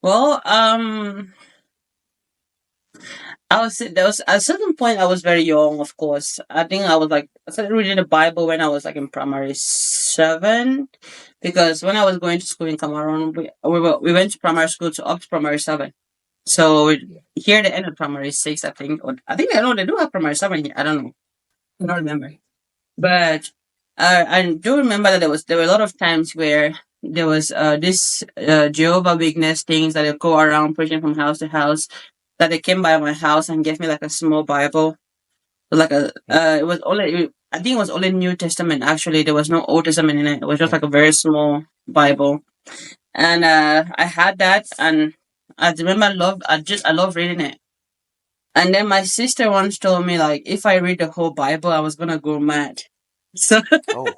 Well, I was there was at a certain point I was very young, of course. I think I was like I started reading the Bible when I was like in primary seven, because when I was going to school in Cameroon, we went to primary school to up to primary seven. So here they end at primary six, I think. Or I think I know they do have primary seven here. I don't know. I don't remember. But I do remember that there were a lot of times where there was this Jehovah Witness things that they go around preaching from house to house, that they came by my house and gave me like a small Bible, like a Yeah. it was only I think it was only New Testament actually. There was no Old Testament in it. It was just Mm. like a very small Bible, and I had that, and I remember I love reading it. And then my sister once told me like if I read the whole Bible, I was gonna go mad. So Oh.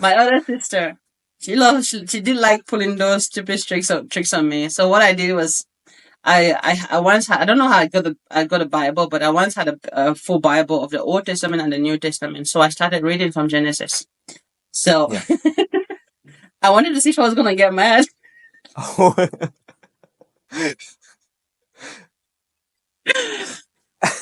my other sister, she did like pulling those stupid tricks on me. So what I did was I once had, I don't know how I got a Bible, but I once had a full Bible of the Old Testament and the New Testament. So I started reading from Genesis. So Yeah. I wanted to see if I was gonna get mad. Oh.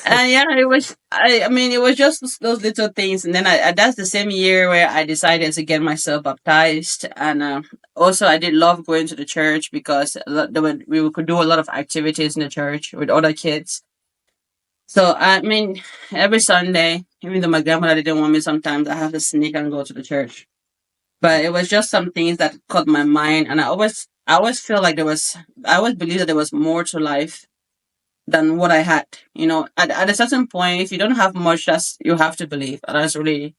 Yeah, it was. I mean, it was just those little things, and then that's the same year where I decided to get myself baptized, and also I did love going to the church because we could do a lot of activities in the church with other kids. So I mean, every Sunday, even though my grandmother didn't want me, sometimes I have to sneak and go to the church. But it was just some things that caught my mind, and I always feel like I always believe that there was more to life than what I had. You know, at a certain point, if you don't have much, that's you have to believe. And that's really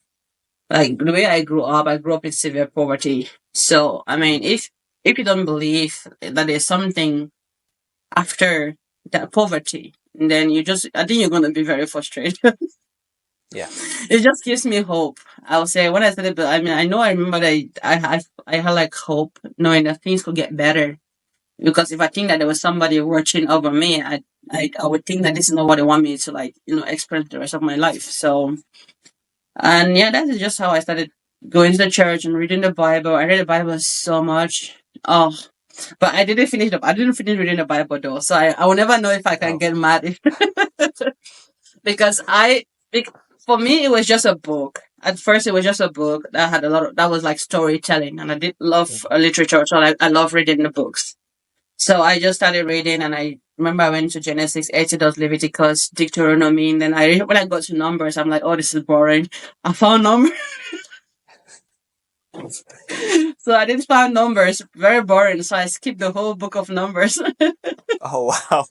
like the way I grew up. I grew up in severe poverty. So I mean, if you don't believe that there's something after that poverty, then I think you're gonna be very frustrated. Yeah. It just gives me hope. I'll say when I started, I mean, I know I remember that I had like hope, knowing that things could get better. Because if I think that there was somebody watching over me, I would think that this is not what they want me to like, experience the rest of my life. So, and yeah, that is just how I started going to the church and reading the Bible. I read the Bible so much. Oh, but I didn't finish reading the Bible though. So I will never know if I can Oh. get mad because for me it was just a book. At first, it was just a book that had that was like storytelling, and I did love literature, so I love reading the books. So I just started reading, and I remember I went to Genesis, Exodus, Leviticus, Deuteronomy, and then when I got to Numbers, I'm like, oh, this is boring. I found Numbers, so I did find Numbers very boring. So I skipped the whole book of Numbers. Oh wow.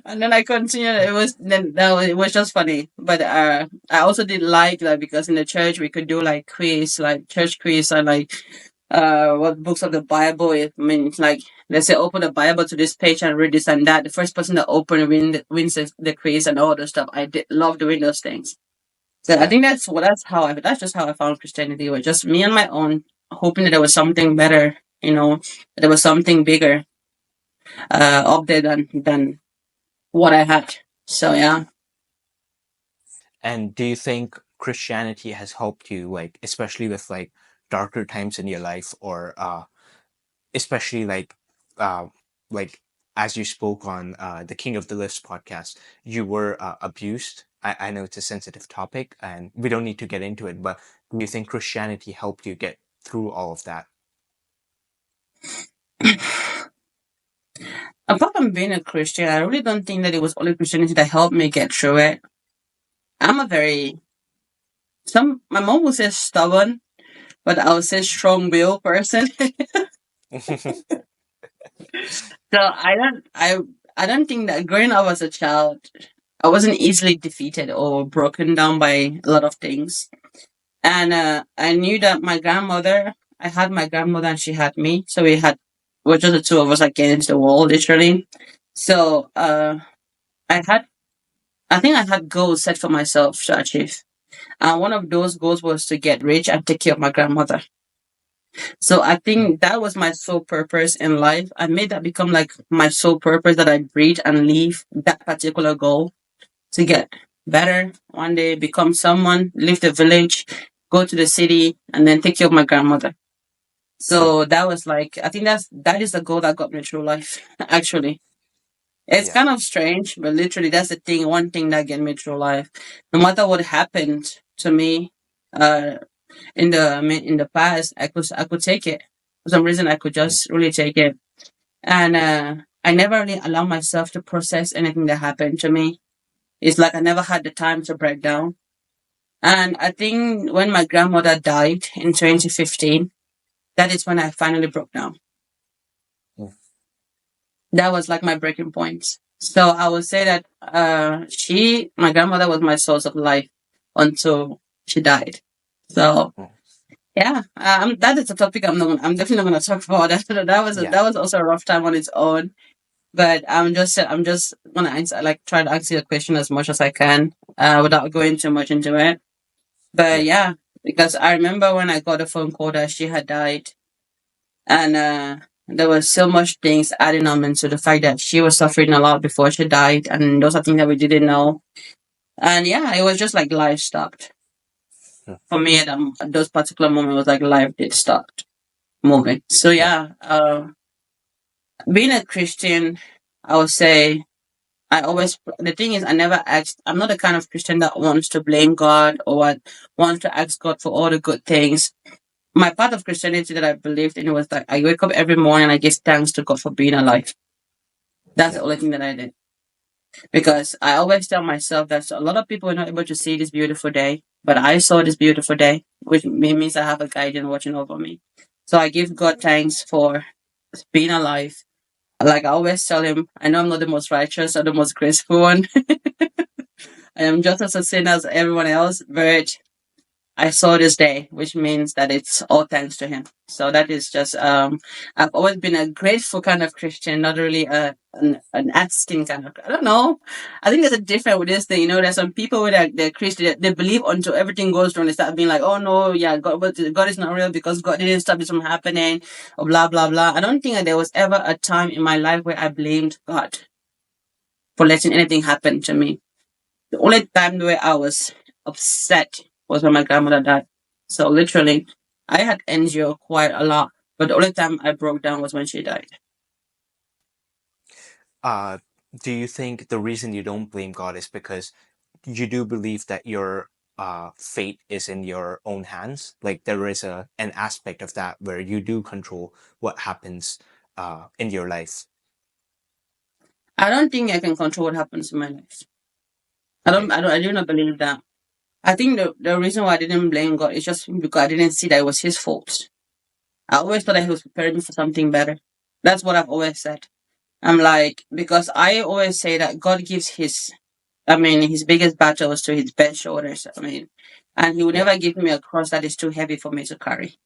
And then I continued. It was just funny, but I also did like that because in the church we could do like quiz, like church quiz, and like what books of the Bible. I mean, it's like let's say open the Bible to this page and read this and that. The first person that wins the quiz and all the stuff. I did love doing those things. So I Yeah. think that's just how I found Christianity. It was just me on my own, hoping that there was something better. That there was something bigger up there than what I had. So yeah. And do you think Christianity has helped you, like, especially with like darker times in your life, or especially uh, like as you spoke on the King of the List podcast, you were abused. I know it's a sensitive topic, and we don't need to get into it, but do you think Christianity helped you get through all of that? Apart from being a Christian, I really don't think that it was only Christianity that helped me get through it. I'm a very my mom would say stubborn, but I would say strong will person. So I don't think that growing up as a child, I wasn't easily defeated or broken down by a lot of things. And I knew that I had my grandmother and she had me. So we're just the two of us against the wall, literally. So I think I had goals set for myself to achieve. And one of those goals was to get rich and take care of my grandmother. So I think that was my sole purpose in life. I made that become like my sole purpose, that I breed and leave that particular goal to get better one day, become someone, leave the village, go to the city, and then take care of my grandmother. Mm, So that was like, I think that is the goal that got me through life, actually. It's yeah. kind of strange, but literally that's the thing, one thing that get me through life. No matter what happened to me, uh, in the past, I could take it. For some reason, I could Mm, just really take it, and I never really allow myself to process anything that happened to me. It's like I never had the time to break down. And I think when my grandmother died in 2015, that is when I finally broke down. mm, That was like my breaking point. So I would say that my grandmother was my source of life until she died. So mm. yeah, that is a topic I'm definitely not gonna talk about. Yeah. That was also a rough time on its own. But I'm just gonna try to answer your question as much as I can, without going too much into it. But Yeah. yeah, because I remember when I got a phone call that she had died, and there was so much things adding on into the fact that she was suffering a lot before she died, and those are things that we didn't know. And yeah, it was just like life stopped Mm, for me at those particular moments. It was like life did stop moving. So yeah. yeah, Being a Christian, I would say I always, the thing is, I never asked, I'm not the kind of Christian that wants to blame God or what, wants to ask God for all the good things. My part of Christianity that I believed in was that I wake up every morning and I give thanks to God for being alive. That's the Yeah. only thing that I did. Yeah. Because I always tell myself that a lot of people are not able to see this beautiful day, but I saw this beautiful day, which means I have a guardian watching over me. So I give God thanks for being alive. Like I always tell him, I know I'm not the most righteous or the most graceful one. I am just as a sinner as everyone else, but I saw this day, which means that it's all thanks to him. So that is just I've always been a grateful kind of Christian, not really an asking kind of. I don't know. I think there's a difference with this thing. You know, there's some people with they're Christian, they believe until everything goes wrong. They start being like, oh no, yeah, God, but God is not real because God didn't stop this from happening, or blah blah blah. I don't think that there was ever a time in my life where I blamed God for letting anything happen to me. The only time where I was upset was when my grandmother died. So literally, I had endured quite a lot. But the only time I broke down was when she died. Uh, do you think the reason you don't blame God is because you do believe that your fate is in your own hands? Like there is an aspect of that where you do control what happens in your life. I don't think I can control what happens in my life. Okay. I do not believe that. I think the reason why I didn't blame God is just because I didn't see that it was his fault. I always thought that he was preparing me for something better. That's what I've always said. I'm like, because I always say that God gives his biggest battles to his best shoulders. And he will Yeah. never give me a cross that is too heavy for me to carry.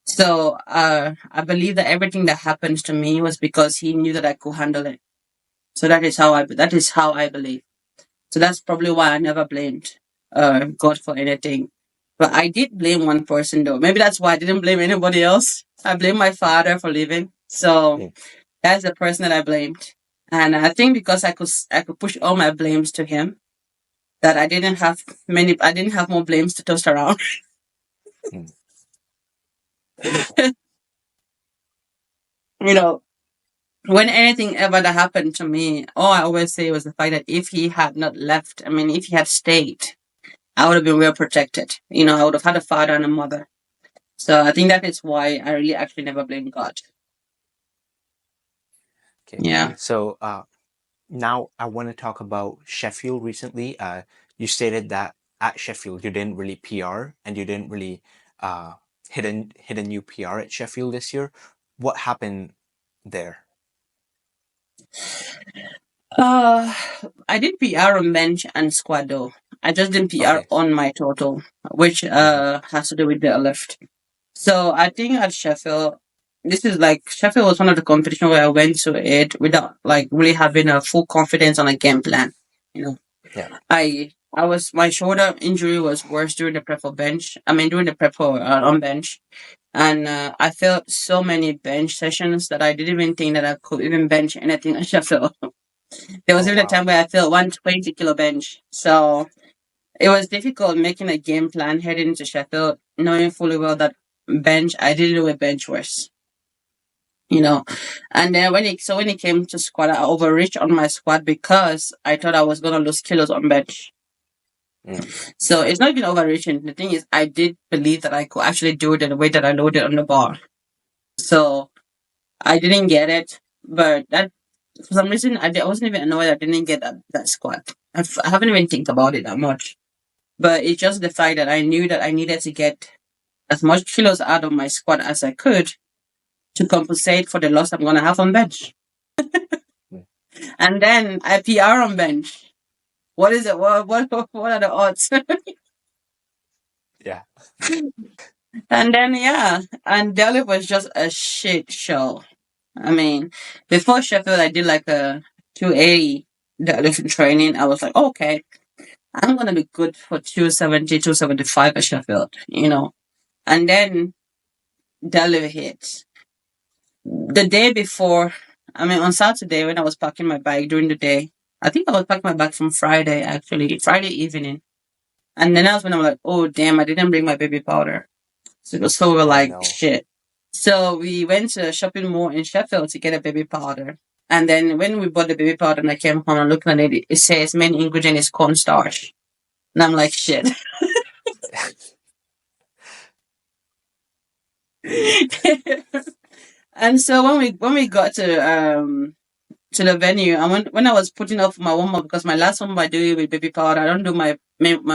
So I believe that everything that happens to me was because he knew that I could handle it. So that is how I believe. So that's probably why I never blamed God for anything. But I did blame one person though. Maybe that's why I didn't blame anybody else. I blame my Mm, father for leaving. So mm, that's the person that I blamed. And I think because I could push all my blames to him, that I didn't have more blames to toss around. mm. you know, when anything ever that happened to me, all I always say was the fact that if he had not left, if he had stayed, I would have been well protected. I would have had a father and a mother. So I think that is why I really actually never blame God. Okay. Yeah. So now I want to talk about Sheffield recently. You stated that at Sheffield you didn't really PR and you didn't really uh, hit a new PR at Sheffield this year. What happened there? Uh, I did PR on bench and squad though. I just didn't PR Okay. on my total, which Hmm. has to do with the lift. So I think at Sheffield, this is like Sheffield was one of the competition where I went to it without like really having a full confidence on a game plan. You know, Yeah. I was my shoulder injury was worse during the prep for bench. During the prep for on bench, and I felt so many bench sessions that I didn't even think that I could even bench anything at Sheffield. There was Oh even a wow. time where I felt 120 kilo bench. So it was difficult making a game plan heading into Sheffield, knowing fully well that bench I didn't know a bench was. You know, and then when it came to squat, I overreached on my squat because I thought I was gonna lose kilos on bench. Mm, So it's not even overreaching. The thing is, I did believe that I could actually do it in the way that I loaded on the bar. So I didn't get it, but that for some reason I wasn't even annoyed I didn't get that squat. I haven't even think about it that much. But it's just the fact that I knew that I needed to get as much kilos out of my squat as I could to compensate for the loss I'm gonna have on bench. mm, And then I PR on bench. What is it? What are the odds? yeah. And then yeah, and Delhi was just a shit show. I mean, before Sheffield, I did like a 280 deadlift training. I was like, okay, I'm gonna be good for 270, 275 at Sheffield, And then deadlift hits. The day before, on Saturday when I was parking my bike during the day, I think I was parking my bike from Friday actually, Friday evening. And then that's when I'm like, oh damn, I didn't bring my baby powder. So we were Oh like, no. shit. So we went to a shopping mall in Sheffield to get a baby powder. And then when we bought the baby powder and I came home and looked at it, it says main ingredient is cornstarch. And I'm like, shit. And so when we got to the venue, and when I was putting off my warm up, because my last warm up I do it with baby powder. I don't do my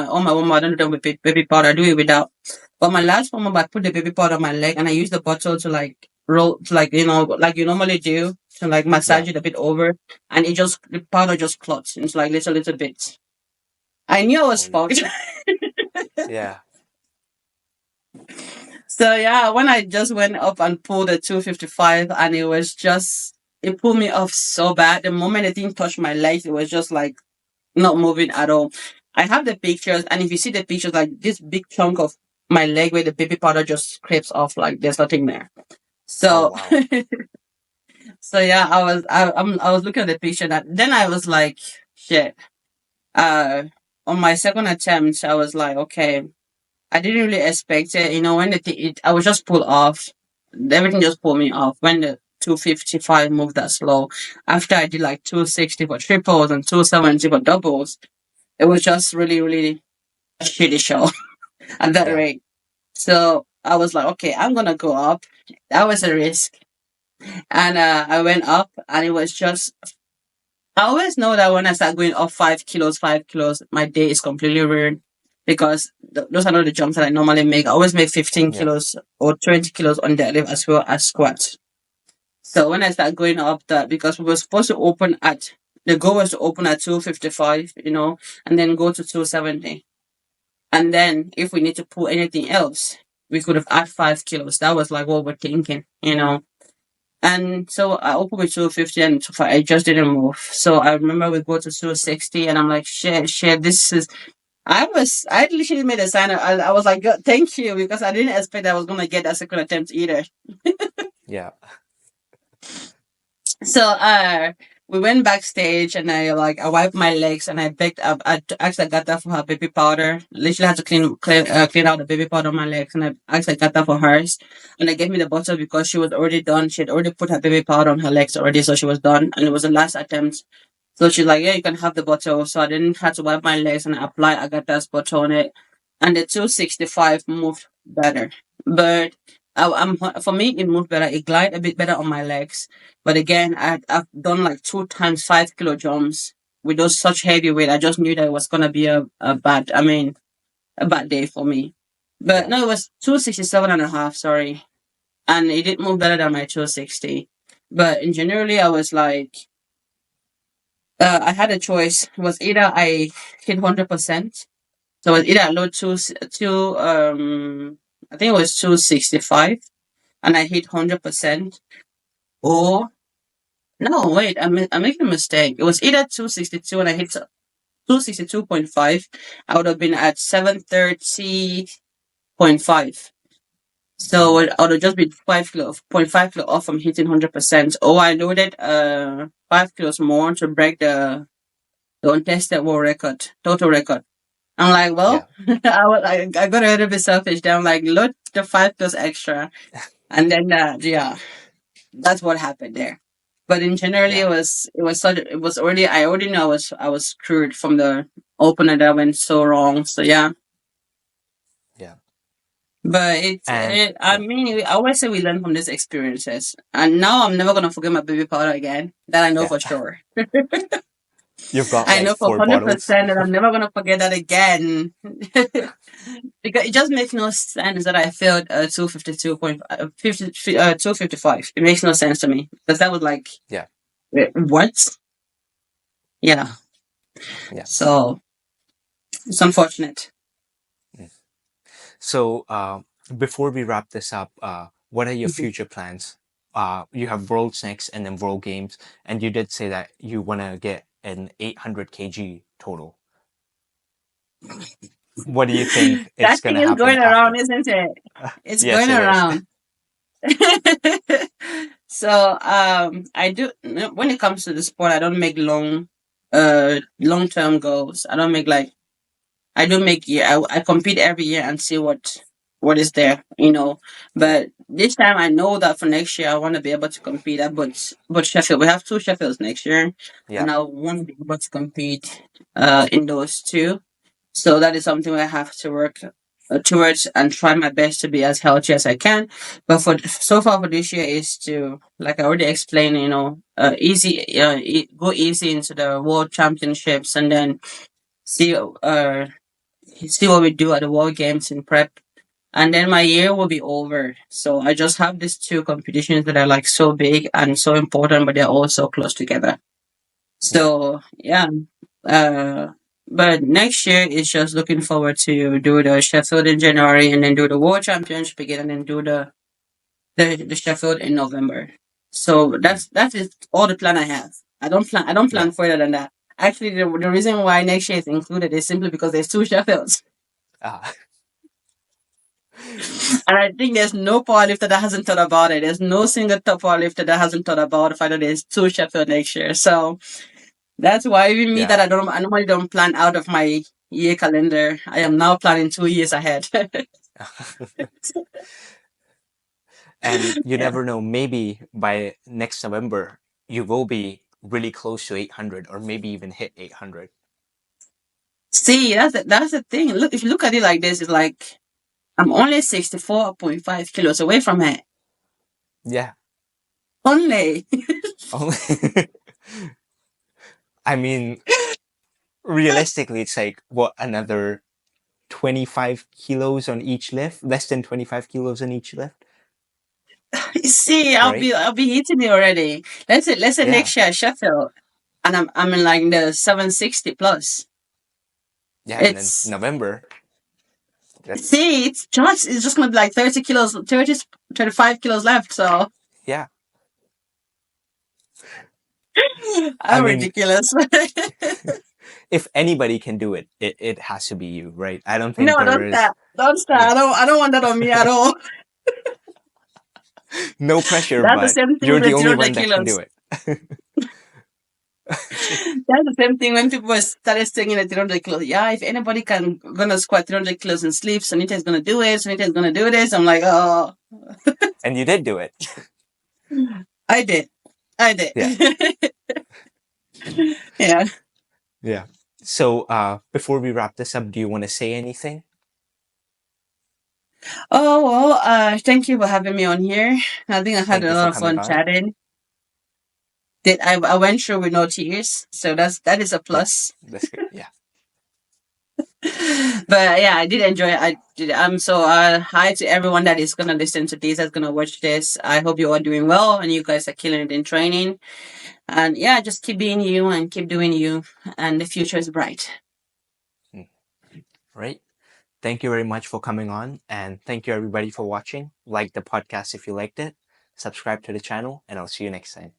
all my warm up. I don't do them with baby powder. I do it without. But my last warm up, I put the baby powder on my leg, and I use the bottle to like roll, to like like you normally do, to like Yeah. massage it a bit over, and the powder just clots into like little bits. I knew I was Holy. fucked. Yeah. So yeah, when I just went up and pulled the 255, and it pulled me off so bad. The moment it didn't touch my legs, it was just like not moving at all. I have the pictures, and if you see the pictures, like this big chunk of my leg where the baby powder just scrapes off, like there's nothing there. Oh So, wow. so yeah, I was looking at the picture that then I was like, shit. Uh, on my second attempt, I was like, okay, I didn't really expect it. When I was just pulled off. Everything just pulled me off when the 255 moved that slow. After I did like 260 for triples and 270 for doubles, it was just really, really a shitty show at that Yeah. rate. So I was like, okay, I'm gonna go up. That was a risk, and I went up, and it was just. I always know that when I start going up 5 kilos, 5 kilos, my day is completely ruined because those are not the jumps that I normally make. I always make 15 Yeah. kilos or 20 kilos on deadlift as well as squats. So when I start going up that, because we were supposed to open at, the goal was to open at 255, and then go to 270. And then if we need to pull anything else, we could have added 5 kilos. That was like what we're thinking. And so I opened with 250 and 250. I just didn't move. So I remember we go to 260 and I'm like, shit, this is. I literally made a sign. I was like, "God, thank you," because I didn't expect I was going to get that second attempt either. Yeah. So we went backstage and I wiped my legs and I begged I asked Agatha for her baby powder. Literally had to clean out the baby powder on my legs, and I asked Agatha for hers, and they gave me the bottle because she was already done. She had already put her baby powder on her legs already, so she was done, and it was the last attempt. So she's like, yeah, you can have the bottle. So I didn't have to wipe my legs and apply Agatha's bottle on it, and the 265 moved better, but. For me, it moved better. It glided a bit better on my legs, but again, I've done like 2 times 5 kilo jumps with those such heavy weight. I just knew that it was gonna be a bad day for me. But Yeah. no, it was 267.5, sorry. And it did move better than my 260. But in generally I was like I had a choice. It was either I hit 100%. So it was either I load two I think it was 265 and I hit 100%, or no, wait, I'm making a mistake. It was either 262 and I hit 262.5. I would have been at 730.5. So Mm. I would have just been 5 kilo off from hitting 100%. Or I loaded 5 kilos more to break the untested world record, total record. I'm like, Yeah. well, I got a little bit selfish there. I'm like, load the 5 kilos extra. And then, yeah, that's what happened there. But in generally, Yeah. it was already, I already know I was screwed from the opener that went so wrong. So yeah, Yeah. but And I yeah. mean, I always say we learn from these experiences, and now I'm never gonna forget my baby powder again. That I know Yeah. for sure. You've got I like know for four hundred bottles. percent that I'm never gonna forget that again. Because it just makes no sense that I failed 255. It makes no sense to me because that was like Yeah. what? Yeah. Yeah. So it's unfortunate. Mm. So before we wrap this up, what are your Mhm. future plans? You have Worlds next and then World Games, and you did say that you want to get an 800 kg total. What do you think it's That going thing to is happen going around, after? isn't it? It's Yes, going it is. around. So I do when it comes to the sport, I don't make long term goals. I don't make like I do make year. I compete every year and see what is there, Yeah. But this time I know that for next year I want to be able to compete at both Sheffield. We have two Sheffields next year, Yeah. and I want to be able to compete in those two. So that is something I have to work towards and try my best to be as healthy as I can. But for so far for this year is to, like I already explained, go easy into the World Championships, and then see see what we do at the World Games in prep. And then my year will be over. So I just have these two competitions that are like so big and so important, but they're all so close together. Yeah. So yeah, uh, but next year is just looking forward to do the Sheffield in January, and then do the World Championship again, and then do the Sheffield in November. So Mm. that is all the plan I have. I don't plan Yeah. further than that. Actually, the reason why next year is included is simply because there's two Sheffields, Ah. and I think there's no powerlifter that hasn't thought about it. There's no single top powerlifter that hasn't thought about the fact that there's two Sheffield next year. So that's why even me that Yeah. I normally don't plan out of my year calendar. I am now planning 2 years ahead. And you Yeah. never know, maybe by next November, you will be really close to 800 or maybe even hit 800. See, that's the thing. Look, if you look at it like this, it's like I'm only 64.5 kilos away from it. Yeah. Only. Only, I mean, realistically, it's like, what, another 25 kilos on each lift? Less than 25 kilos on each lift, You see, I'll right? be I'll be hitting it already. Let's say Yeah. next year at Sheffield, and I'm in like the 760 plus. Yeah. And then It's November, that's, see, it's just gonna be like 30 kilos, 35 kilos left. So yeah. I I'm mean, ridiculous. if anybody can do it, it has to be you, right? I don't think No, there don't is, start. Don't start. yeah, I don't want that on me at all. no pressure, That's the but same thing you're with the the only 300 one that can do kilos. it. That's the same thing when people started saying the 300 kilos. Yeah, if anybody can gonna squat 300 kilos and sleep, Sonita is gonna do it. Sonita is gonna do this. I'm like, oh, And you did do it. I did. I did. Yeah. Yeah. Yeah. So, before we wrap this up, do you want to say anything? Oh, well, thank you for having me on here. I think I had Thank a you lot for of coming fun on. chatting. I went through with no tears, so that is a Yeah, plus. that's good. Yeah. But yeah, I did enjoy it. I did. So hi to everyone that is gonna listen to this, that's gonna watch this. I hope you are doing well and you guys are killing it in training. And yeah, just keep being you and keep doing you, and the future is bright. Mm. Right. Thank you very much for coming on, and thank you everybody for watching. Like the podcast if you liked it, subscribe to the channel, and I'll see you next time.